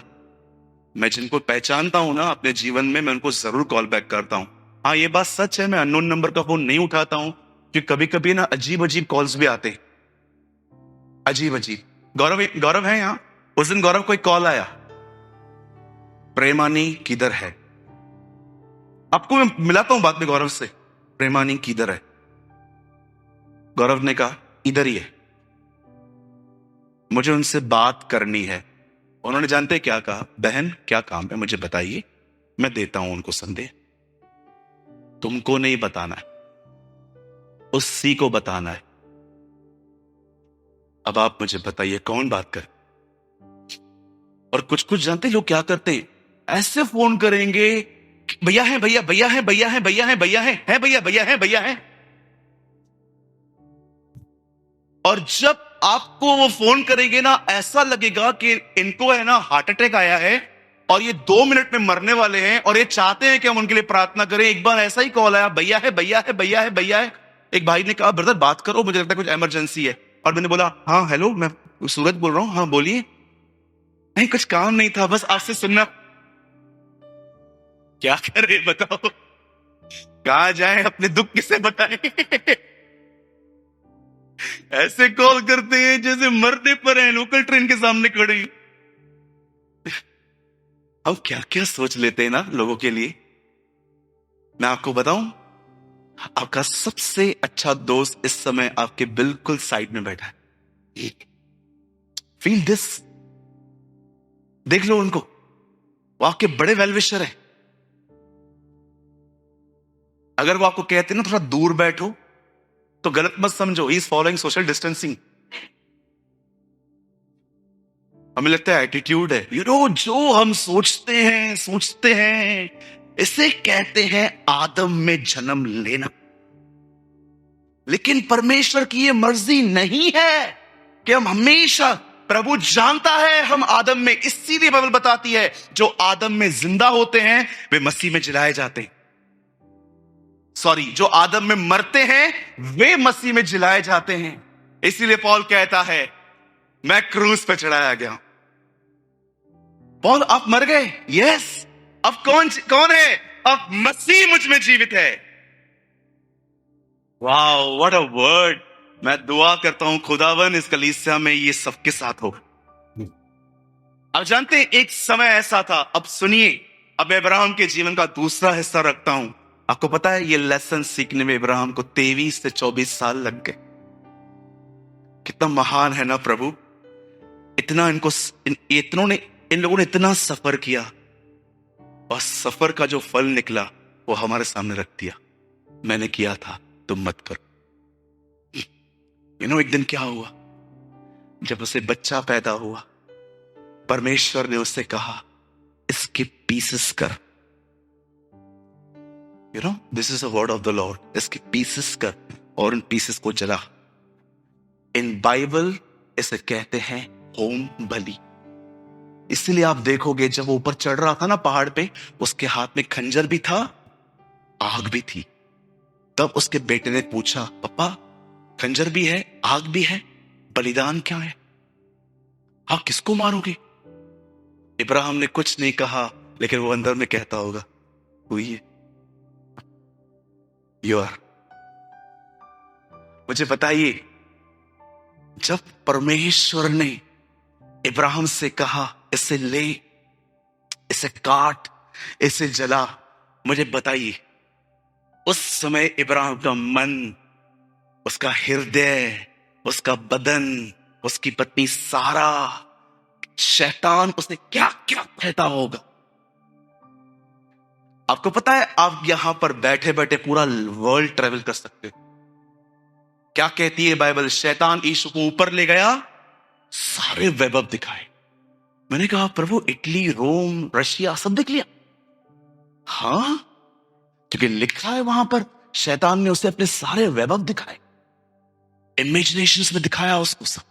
S1: मैं जिनको पहचानता हूं ना अपने जीवन में, मैं उनको जरूर कॉल बैक करता हूं। हाँ ये बात सच है, मैं अननोन नंबर का फोन नहीं उठाता हूं, क्योंकि कभी कभी ना अजीब अजीब कॉल्स भी आते हैं, अजीब अजीब। गौरव है यहाँ? उस दिन गौरव को एक कॉल आया, प्रेमानी किधर है? आपको मैं मिलाता हूं बाद में गौरव से, प्रेमानी किधर है? गौरव ने कहा इधर ही है, मुझे उनसे बात करनी है। उन्होंने जानते क्या कहा, बहन क्या काम है मुझे बताइए, मैं देता हूं उनको संदेह। तुमको नहीं बताना है, उसी को बताना है। अब आप मुझे बताइए कौन बात कर। और कुछ कुछ जानते लोग क्या करते हैं, ऐसे फोन करेंगे, भैया है भैया, भैया है भैया है, भैया है भैया है भैया, भैया है भैया है। और जब आपको वो फोन करेंगे ना, ऐसा लगेगा कि इनको है ना हार्ट अटैक आया है और ये 2 मिनट में मरने वाले हैं और ये चाहते हैं कि हम उनके लिए प्रार्थना करें। एक बार ऐसा ही कॉल आया, भैया है भैया है भैया है भैया है। एक भाई ने कहा ब्रदर बात करो, मुझे लगता है कुछ इमरजेंसी है। और मैंने बोला हाँ हेलो, मैं सूरज बोल रहा हूँ, हाँ बोलिए। नहीं कुछ काम नहीं था, बस आपसे सुनना। क्या करे बताओ, कहा जाए, अपने दुख किसे बताएं। ऐसे कॉल करते हैं जैसे मरने पर हैं, लोकल ट्रेन के सामने खड़े। हम क्या क्या सोच लेते हैं ना लोगों के लिए। मैं आपको बताऊं, आपका सबसे अच्छा दोस्त इस समय आपके बिल्कुल साइड में बैठा है। फील दिस, देख लो उनको, वो आपके बड़े वेलविशर है। अगर वो आपको कहते हैं ना थोड़ा दूर बैठो, तो गलत मत समझो, he is following social distancing. हमें लगता है एटीट्यूड है, जो हम सोचते हैं इसे कहते हैं आदम में जन्म लेना। लेकिन परमेश्वर की यह मर्जी नहीं है कि हम हमेशा, प्रभु जानता है हम आदम में, इसीलिए बाइबल बताती है जो आदम में जिंदा होते हैं वे मसीह में जिलाए जाते हैं। सॉरी, जो आदम में मरते हैं वे मसीह में जिलाए जाते हैं। इसीलिए पौल कहता है मैं क्रूस पे चढ़ाया गया। पौल आप मर गए, यस, अब कौन है? अब मसीह मुझ में जीवित है। Wow what a word. मैं दुआ करता हूं खुदावन इस कलीसिया में ये सबके साथ हो। अब जानते हैं एक समय ऐसा था, अब सुनिए, अब इब्राहिम के जीवन का दूसरा हिस्सा रखता हूं। आपको पता है ये लेसन सीखने में इब्राहिम को 23 से 24 साल लग गए। कितना महान है ना प्रभु, इतना इन लोगों ने इतना सफर किया और सफर का जो फल निकला वो हमारे सामने रख दिया। मैंने किया था, तुम मत करो। एक दिन क्या हुआ, जब उसे बच्चा पैदा हुआ, परमेश्वर ने उससे कहा इसके पीसेस कर। This is a word of the Lord, इसके पीसेस कर और इन पीसेस को जला। इन बाइबल इसे कहते हैं होम बलि। इसलिए आप देखोगे जब वो ऊपर चढ़ रहा था ना पहाड़ पे, उसके हाथ में खंजर भी था, आग भी थी। तब उसके बेटे ने पूछा पापा खंजर भी है, आग भी है, बलिदान क्या है? हाँ किसको मारोगे? इब्राहिम ने कुछ नहीं कहा, लेकिन वो अंदर में कहता होगा हुई है यू आर। मुझे बताइए, जब परमेश्वर ने इब्राहिम से कहा इसे ले, इसे काट, इसे जला, मुझे बताइए उस समय इब्राहिम का मन, उसका हृदय, उसका बदन, उसकी पत्नी सारा, शैतान उसने क्या क्या कहता होगा। आपको पता है आप यहां पर बैठे बैठे पूरा वर्ल्ड ट्रेवल कर सकते हो। क्या कहती है बाइबल? शैतान यीशु को ऊपर ले गया, सारे वैभव दिखाए। मैंने कहा प्रभु इटली, रोम, रशिया सब देख लिया? हाँ, क्योंकि लिखा है वहां पर शैतान ने उसे अपने सारे वैभव दिखाए, इमेजिनेशंस में दिखाया उसको सब।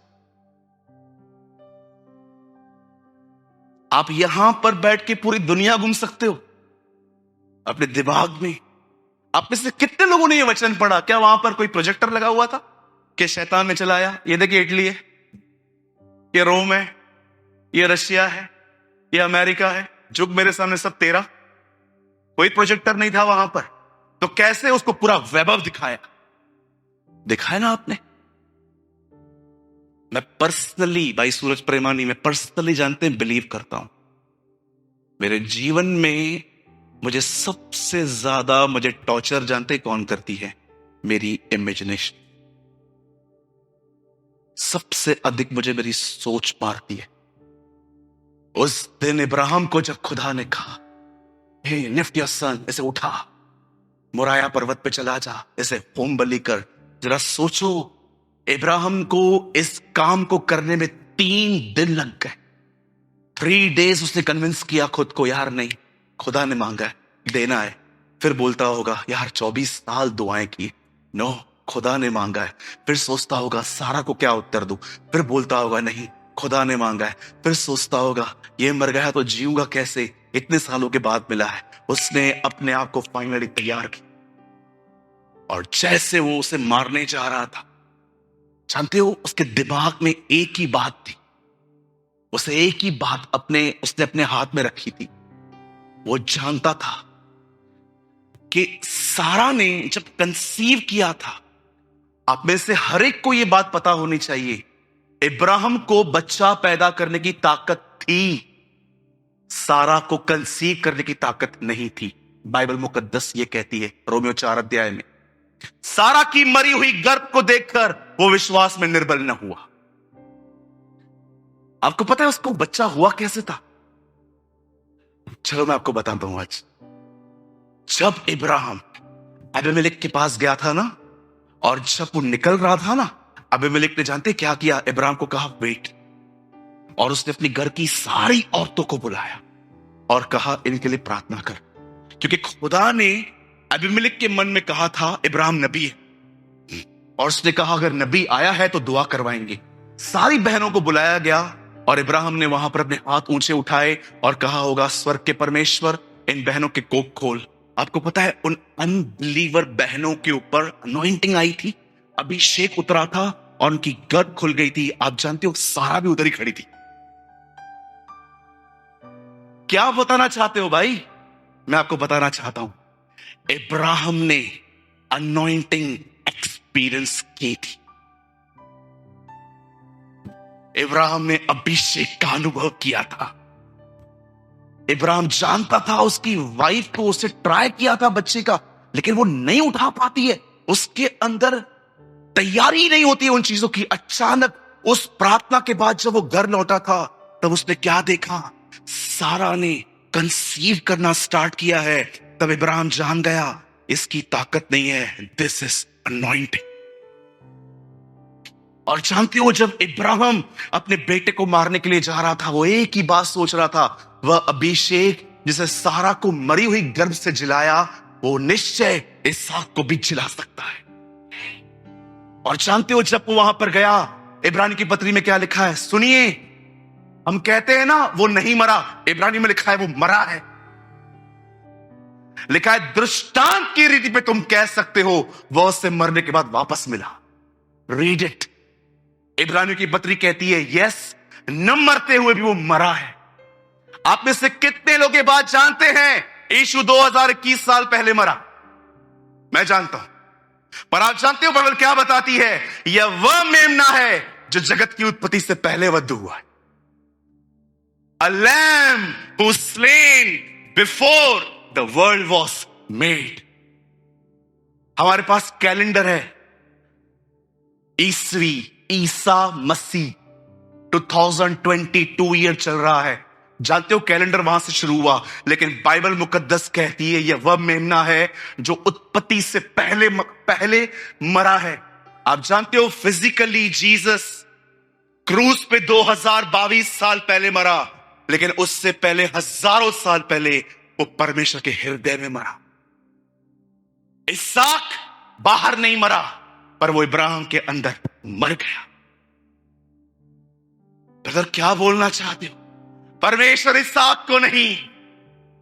S1: आप यहां पर बैठ के पूरी दुनिया घूम सकते हो अपने दिमाग में। आप में से कितने लोगों ने ये वचन पढ़ा? क्या वहां पर कोई प्रोजेक्टर लगा हुआ था कि शैतान ने चलाया? ये देखिए, इटली है, ये रोम है, ये रशिया है, ये अमेरिका है, जुग मेरे सामने सब तेरा। कोई प्रोजेक्टर नहीं था वहां पर, तो कैसे उसको पूरा वैभव दिखाया? दिखाया ना आपने। मैं पर्सनली, भाई सूरज प्रेमानी, मैं पर्सनली जानते हैं, बिलीव करता हूं, मेरे जीवन में मुझे सबसे ज्यादा मुझे टॉर्चर जानते कौन करती है? मेरी इमेजिनेशन। सबसे अधिक मुझे मेरी सोच मारती है। उस दिन इब्राहिम को जब खुदा ने कहा, हे लिफ्ट योर सन, ऐसे उठा, मोराया पर्वत पे चला जा, ऐसे होम बलि कर। जरा सोचो, इब्राहिम को इस काम को करने में 3 दिन लग गए। 3 days उसने कन्विंस किया खुद को, यार नहीं, खुदा ने मांगा है, देना है। फिर बोलता होगा, यार 24 साल दुआएं की, नो, खुदा ने मांगा है। फिर सोचता होगा, सारा को क्या उत्तर दूं? फिर बोलता होगा, नहीं, खुदा ने मांगा है। फिर सोचता होगा, ये मर गया तो जीऊंगा कैसे, इतने सालों के बाद मिला है। उसने अपने आप को फाइनली तैयार किया, और जैसे वो उसे मारने जा रहा था, जानते हो, उसके दिमाग में एक ही बात थी। उसे एक ही बात उसने अपने हाथ में रखी थी। वो जानता था कि सारा ने जब कंसीव किया था, आप में से हर एक को यह बात पता होनी चाहिए, इब्राहिम को बच्चा पैदा करने की ताकत थी, सारा को कंसीव करने की ताकत नहीं थी। बाइबल मुकद्दस ये कहती है, रोमियो 4 अध्याय में, सारा की मरी हुई गर्भ को देखकर वो विश्वास में निर्बल न हुआ। आपको पता है उसको बच्चा हुआ कैसे था? चलो मैं आपको बताता हूं। आज जब इब्राहिम अबीमेलेक के पास गया था ना, और जब वो निकल रहा था ना, अबीमेलेक ने जानते क्या किया? इब्राहिम को कहा वेट, और उसने अपनी घर की सारी औरतों को बुलाया और कहा इनके लिए प्रार्थना कर, क्योंकि खुदा ने अबीमेलेक के मन में कहा था इब्राहिम नबी है, और उसने कहा अगर नबी आया है तो दुआ करवाएंगे। सारी बहनों को बुलाया गया, और इब्राहिम ने वहां पर अपने हाथ ऊंचे उठाए और कहा होगा, स्वर्ग के परमेश्वर, इन बहनों के कोख खोल। आपको पता है उन अनबिलीवर बहनों के ऊपर अनॉइंटिंग आई थी, अभिषेक उतरा था, और उनकी गर्भ खुल गई थी। आप जानते हो सारा भी उधर ही खड़ी थी। क्या बताना चाहते हो भाई? मैं आपको बताना चाहता हूं, इब्राहिम ने अनॉइंटिंग एक्सपीरियंस की थी। इब्राहिम ने अभिषेक का अनुभव किया था। इब्राहिम जानता था उसकी वाइफ को, उसे ट्राई किया था बच्चे का, लेकिन वो नहीं उठा पाती है, उसके अंदर तैयारी नहीं होती है उन चीजों की। अचानक उस प्रार्थना के बाद जब वो घर लौटा था, तब उसने क्या देखा? सारा ने कंसीव करना स्टार्ट किया है। तब इब्राहिम जान गया, इसकी ताकत नहीं है, दिस इज अनॉइंटिंग। और जानते हो, जब इब्राहिम अपने बेटे को मारने के लिए जा रहा था, वो एक ही बात सोच रहा था, वह अभिषेक जिसे सारा को मरी हुई गर्भ से जिलाया, वो निश्चय इसहाक को भी जिला सकता है। और जानते हो, जब वो वहां पर गया, इब्रानी की पत्री में क्या लिखा है? सुनिए, हम कहते हैं ना वो नहीं मरा, इब्रानी में लिखा है वो मरा है। लिखा है दृष्टांत की रीति पे तुम कह सकते हो वह उससे मरने के बाद वापस मिला। Read it. इब्रानियों की पत्री कहती है यस, न मरते हुए भी वो मरा है। आप में से कितने लोग ये बात जानते हैं यीशु 2021 साल पहले मरा? मैं जानता हूं, पर आप जानते हो बाइबल क्या बताती है? यह वह मेमना है जो जगत की उत्पत्ति से पहले वध हुआ है। A lamb who was slain before the world was made. हमारे पास कैलेंडर है, ईसा मसीह 2022 ईयर चल रहा है। जानते हो कैलेंडर वहां से शुरू हुआ, लेकिन बाइबल मुकद्दस कहती है यह वह मेमना है जो उत्पत्ति से पहले मरा है। आप जानते हो फिजिकली जीसस क्रूस पे 2022 साल पहले मरा, लेकिन उससे पहले हजारों साल पहले वो परमेश्वर के हृदय में मरा। इसहाक बाहर नहीं मरा, पर वो इब्राहिम के अंदर मर गया। ब्रदर क्या बोलना चाहते हो? परमेश्वर इसहाक को नहीं,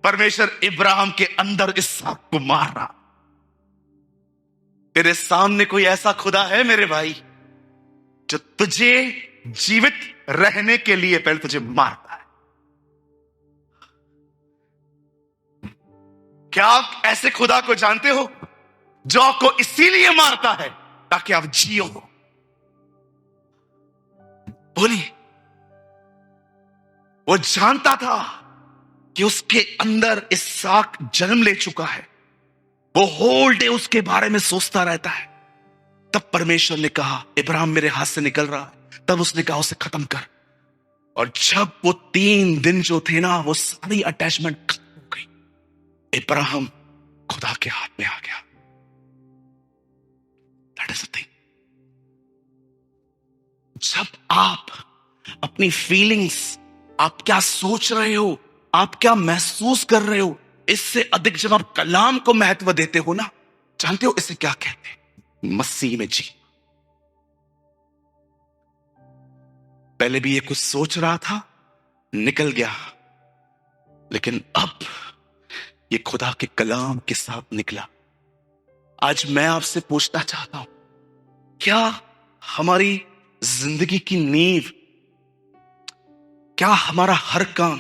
S1: परमेश्वर इब्राहिम के अंदर इसहाक को मार रहा। तेरे सामने कोई ऐसा खुदा है मेरे भाई जो तुझे जीवित रहने के लिए पहले तुझे मारता है। क्या आप ऐसे खुदा को जानते हो जो आपको इसीलिए मारता है ताकि आप जियो? बोलिए। वो जानता था कि उसके अंदर इसहाक जन्म ले चुका है, वो होल डे उसके बारे में सोचता रहता है। तब परमेश्वर ने कहा इब्राहिम मेरे हाथ से निकल रहा है, तब उसने कहा उसे खत्म कर। और जब वो 3 दिन जो थे ना, वो सारी अटैचमेंट खत्म हो गई। इब्राहिम खुदा के हाथ में आ गया। That is the thing. जब आप अपनी फीलिंग्स, आप क्या सोच रहे हो, आप क्या महसूस कर रहे हो, इससे अधिक जब आप कलाम को महत्व देते हो ना, जानते हो इसे क्या कहते हैं? मसीह में जी। पहले भी ये कुछ सोच रहा था, निकल गया, लेकिन अब ये खुदा के कलाम के साथ निकला। आज मैं आपसे पूछना चाहता हूं, क्या हमारी जिंदगी की नींव, क्या हमारा हर काम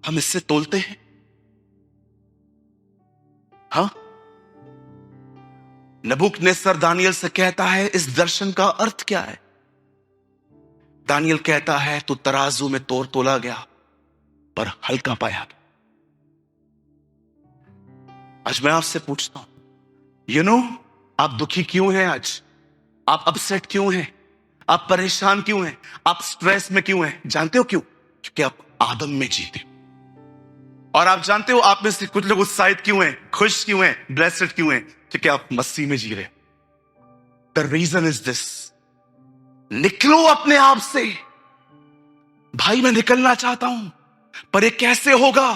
S1: हम इससे तोलते हैं? हाँ, नबूकदनेस्सर दानियल से कहता है इस दर्शन का अर्थ क्या है? दानियल कहता है तू तराजू में तोला गया पर हल्का पाया गया। आज मैं आपसे पूछता हूं, आप दुखी क्यों हैं? आज आप अपसेट क्यों हैं? आप परेशान क्यों हैं? आप स्ट्रेस में क्यों हैं? जानते हो क्यों? क्योंकि आप आदम में जीते। और आप जानते हो आप में से कुछ लोग उत्साहित क्यों हैं, खुश क्यों हैं, ब्लेस्ड क्यों हैं? क्योंकि आप मसीह में जी रहे। The reason is this. निकलो अपने आप से। भाई मैं निकलना चाहता हूं, पर ये कैसे होगा?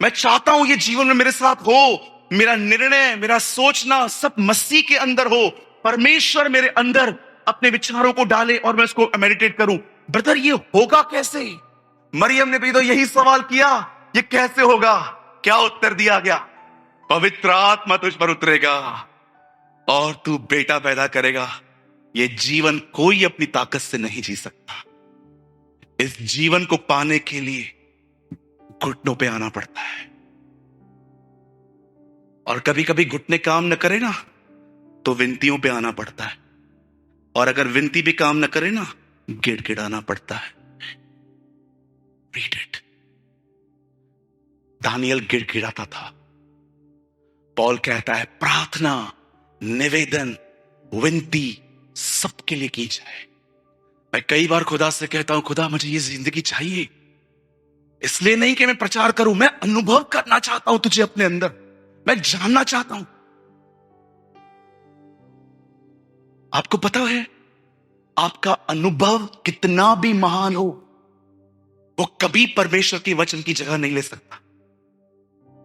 S1: मैं चाहता हूं ये जीवन में मेरे साथ हो, मेरा निर्णय, मेरा सोचना सब मसीह के अंदर हो, परमेश्वर मेरे अंदर अपने विचारों को डाले और मैं उसको मेडिटेट करूं। ब्रदर ये होगा कैसे? मरियम ने भी तो यही सवाल किया, ये कैसे होगा? क्या उत्तर दिया गया? पवित्र आत्मा तुझ पर उतरेगा और तू बेटा पैदा करेगा। ये जीवन कोई अपनी ताकत से नहीं जी सकता। इस जीवन को पाने के लिए घुटनों पे आना पड़ता है। और कभी कभी घुटने काम न करे ना, तो विनतियों पे आना पड़ता है। और अगर विनती भी काम न करे ना, गिड़गिड़ाना पड़ता है। Read it. दानियल गिड़गिड़ाता था। पौल कहता है प्रार्थना, निवेदन, विनती सबके लिए की जाए। मैं कई बार खुदा से कहता हूं, खुदा मुझे ये जिंदगी चाहिए, इसलिए नहीं कि मैं प्रचार करूं, मैं अनुभव करना चाहता हूं तुझे अपने अंदर, मैं जानना चाहता हूं। आपको पता है आपका अनुभव कितना भी महान हो, वो कभी परमेश्वर के वचन की जगह नहीं ले सकता।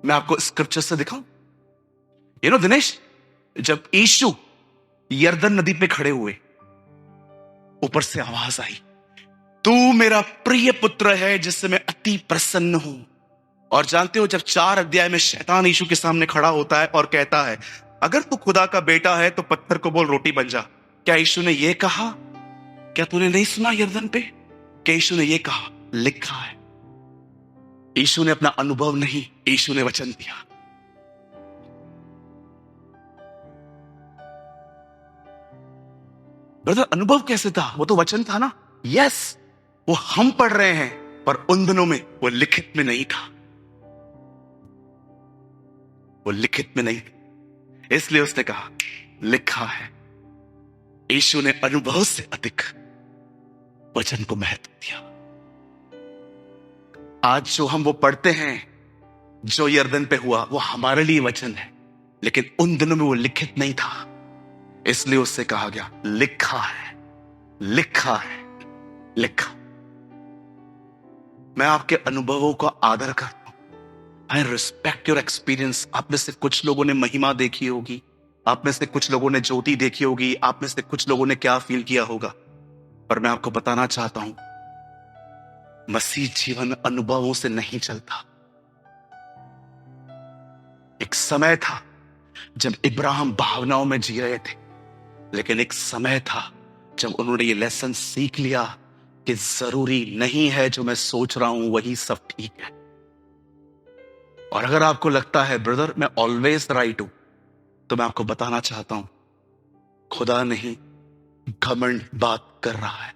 S1: मैं आपको स्क्रिप्चर से दिखाऊं। दिनेश, जब यीशु यरदन नदी पे खड़े हुए, ऊपर से आवाज आई, तू मेरा प्रिय पुत्र है जिससे मैं अति प्रसन्न हूं। और जानते हो जब 4 अध्याय में शैतान यीशु के सामने खड़ा होता है और कहता है अगर तू खुदा का बेटा है तो पत्थर को बोल रोटी बन जा, क्या यीशु ने यह कहा? क्या तूने नहीं सुना यरदन पे? क्या यीशु ने यह कहा? लिखा है। यीशु ने अपना अनुभव नहीं, यीशु ने वचन दिया। ब्रदर अनुभव कैसे था? वो तो वचन था ना। यस, वो हम पढ़ रहे हैं, पर उन दिनों में वो लिखित में नहीं था। वो लिखित में नहीं था, इसलिए उसने कहा लिखा है। यीशु ने अनुभव से अधिक वचन को महत्व दिया। आज जो हम वो पढ़ते हैं, जो यरदन पे हुआ, वो हमारे लिए वचन है, लेकिन उन दिनों में वो लिखित नहीं था, इसलिए उससे कहा गया लिखा है, लिखा है, लिखा। मैं आपके अनुभवों का आदर करता हूं। I respect your experience. आप में से कुछ लोगों ने महिमा देखी होगी, आप में से कुछ लोगों ने ज्योति देखी होगी, आप में से कुछ लोगों ने क्या फील किया होगा, पर मैं आपको बताना चाहता हूं मसीह जीवन अनुभवों से नहीं चलता। एक समय था जब इब्राहिम भावनाओं में जी रहे थे, लेकिन एक समय था जब उन्होंने ये लेसन सीख लिया कि जरूरी नहीं है जो मैं सोच रहा हूं वही सब ठीक है। और अगर आपको लगता है ब्रदर मैं ऑलवेज राइट हूं, तो मैं आपको बताना चाहता हूं खुदा नहीं, घमंड बात कर रहा है।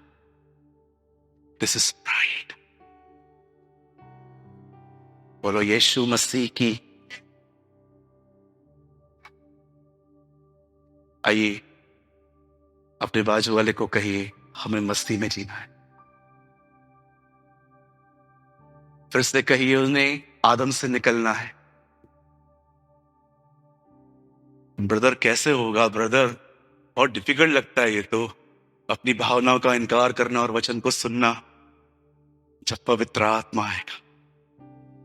S1: This is right. बोलो यीशु मसीह की। आइए अपने बाजू वाले को कहिए हमें मस्ती में जीना है। फिर से कहिए उन्हें आदम से निकलना है। ब्रदर कैसे होगा ब्रदर, बहुत डिफिकल्ट लगता है ये तो, अपनी भावनाओं का इनकार करना और वचन को सुनना। जब पवित्र आत्मा आएगा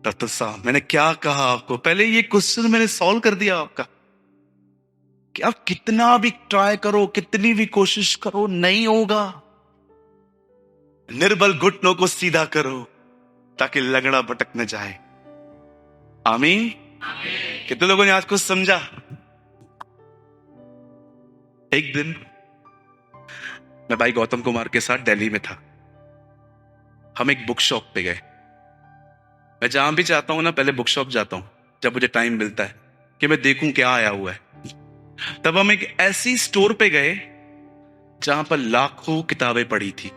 S1: तब तो साहब, मैंने क्या कहा आपको पहले, ये क्वेश्चन मैंने सॉल्व कर दिया आपका कि आप कितना भी ट्राई करो, कितनी भी कोशिश करो, नहीं होगा। निर्बल घुटनों को सीधा करो ताकि लगड़ा भटक न जाए। आमीन। कितने लोगों ने आज कुछ समझा? एक दिन मैं भाई गौतम कुमार के साथ दिल्ली में था। हम एक बुक शॉप पे गए। मैं जहां भी जाता हूं ना, पहले बुक शॉप जाता हूं जब मुझे टाइम मिलता है कि मैं देखूं क्या आया हुआ है। तब हम एक ऐसी स्टोर पे गए जहां पर लाखों किताबें पड़ी थी।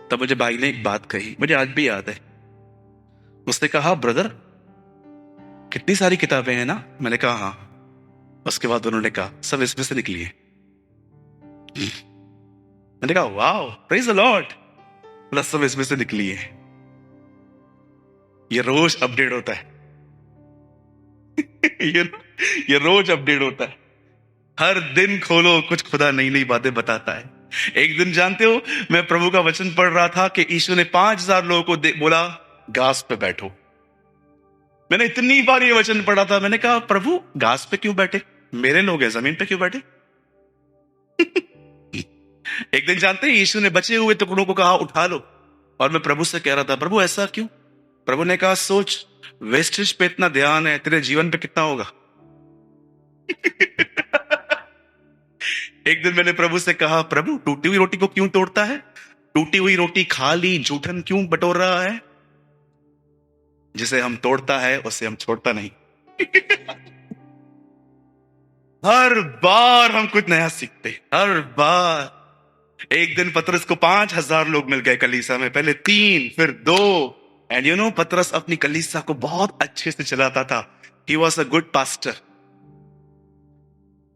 S1: तब मुझे भाई ने एक बात कही, मुझे आज भी याद है। उसने कहा ब्रदर कितनी सारी किताबें हैं ना? मैंने कहा हाँ। उसके बाद उन्होंने कहा सब इसमें से निकली है। मैंने कहा वाओ, प्रेज द लॉर्ड, मतलब सब इसमें से निकली है। ये रोज अपडेट होता है। ये रोज अपडेट होता है। हर दिन खोलो कुछ खुदा नई नई बातें बताता है। एक दिन जानते हो, मैं प्रभु का वचन पढ़ रहा था कि यीशु ने 5000 लोगों को बोला घास पे बैठो। मैंने इतनी बार ये वचन पढ़ा था, मैंने कहा प्रभु घास पे क्यों बैठे, मेरे लोग हैं जमीन पे क्यों बैठे? एक दिन जानते हैं यीशु ने बचे हुए टुकड़ों को कहा उठा लो, और मैं प्रभु से कह रहा था प्रभु ऐसा क्यों? प्रभु ने कहा सोच, वेस्टेज पे इतना ध्यान है, तेरे जीवन पे कितना होगा? एक दिन मैंने प्रभु से कहा प्रभु टूटी हुई रोटी को क्यों तोड़ता है? टूटी हुई रोटी खा ली, जूठन क्यों बटोर रहा है? जिसे हम तोड़ता है उसे हम छोड़ता नहीं। हर बार हम कुछ नया सीखते, हर बार। एक दिन पतरस को 5000 लोग मिल गए कलीसिया में, पहले 3 फिर 2। एंड यू नो पतरस अपनी कलीसिया को बहुत अच्छे से चलाता था। He was a good pastor.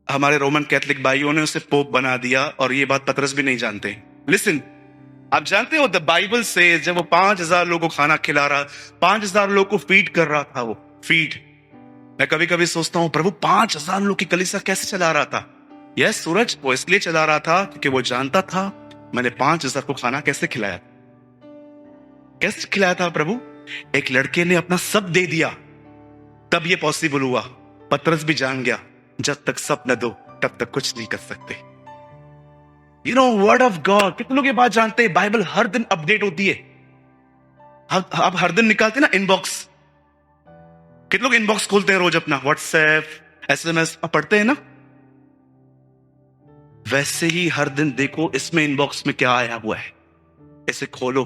S1: हमारे रोमन कैथोलिक भाइयों ने उसे पोप बना दिया, और ये बात पतरस भी नहीं जानते। लिसन, आप जानते हो द बाइबल से जब वो 5000 लोगों को खाना खिला रहा, 5000 लोगों को फीड कर रहा था, वो फीड। मैं कभी कभी सोचता हूं प्रभु 5000 लोग की कलीसिया कैसे चला रहा था? यस सूरज, वो इसलिए चला रहा था क्योंकि वो जानता था मैंने 5000 को खाना कैसे खिलाया। कैसे खिलाया था प्रभु? एक लड़के ने अपना सब दे दिया, तब ये पॉसिबल हुआ। पतरस भी जान गया जब तक सब न दो तब तक कुछ नहीं कर सकते। You know word of God, कितने लोग ये बात जानते हैं? बाइबल हर दिन अपडेट होती है। आप हर दिन निकालते ना इनबॉक्स। कितने लोग इनबॉक्स खोलते हैं रोज अपना? व्हाट्सएप, एसएमएस पढ़ते हैं ना? वैसे ही हर दिन देखो इसमें इनबॉक्स में क्या आया हुआ है, इसे खोलो।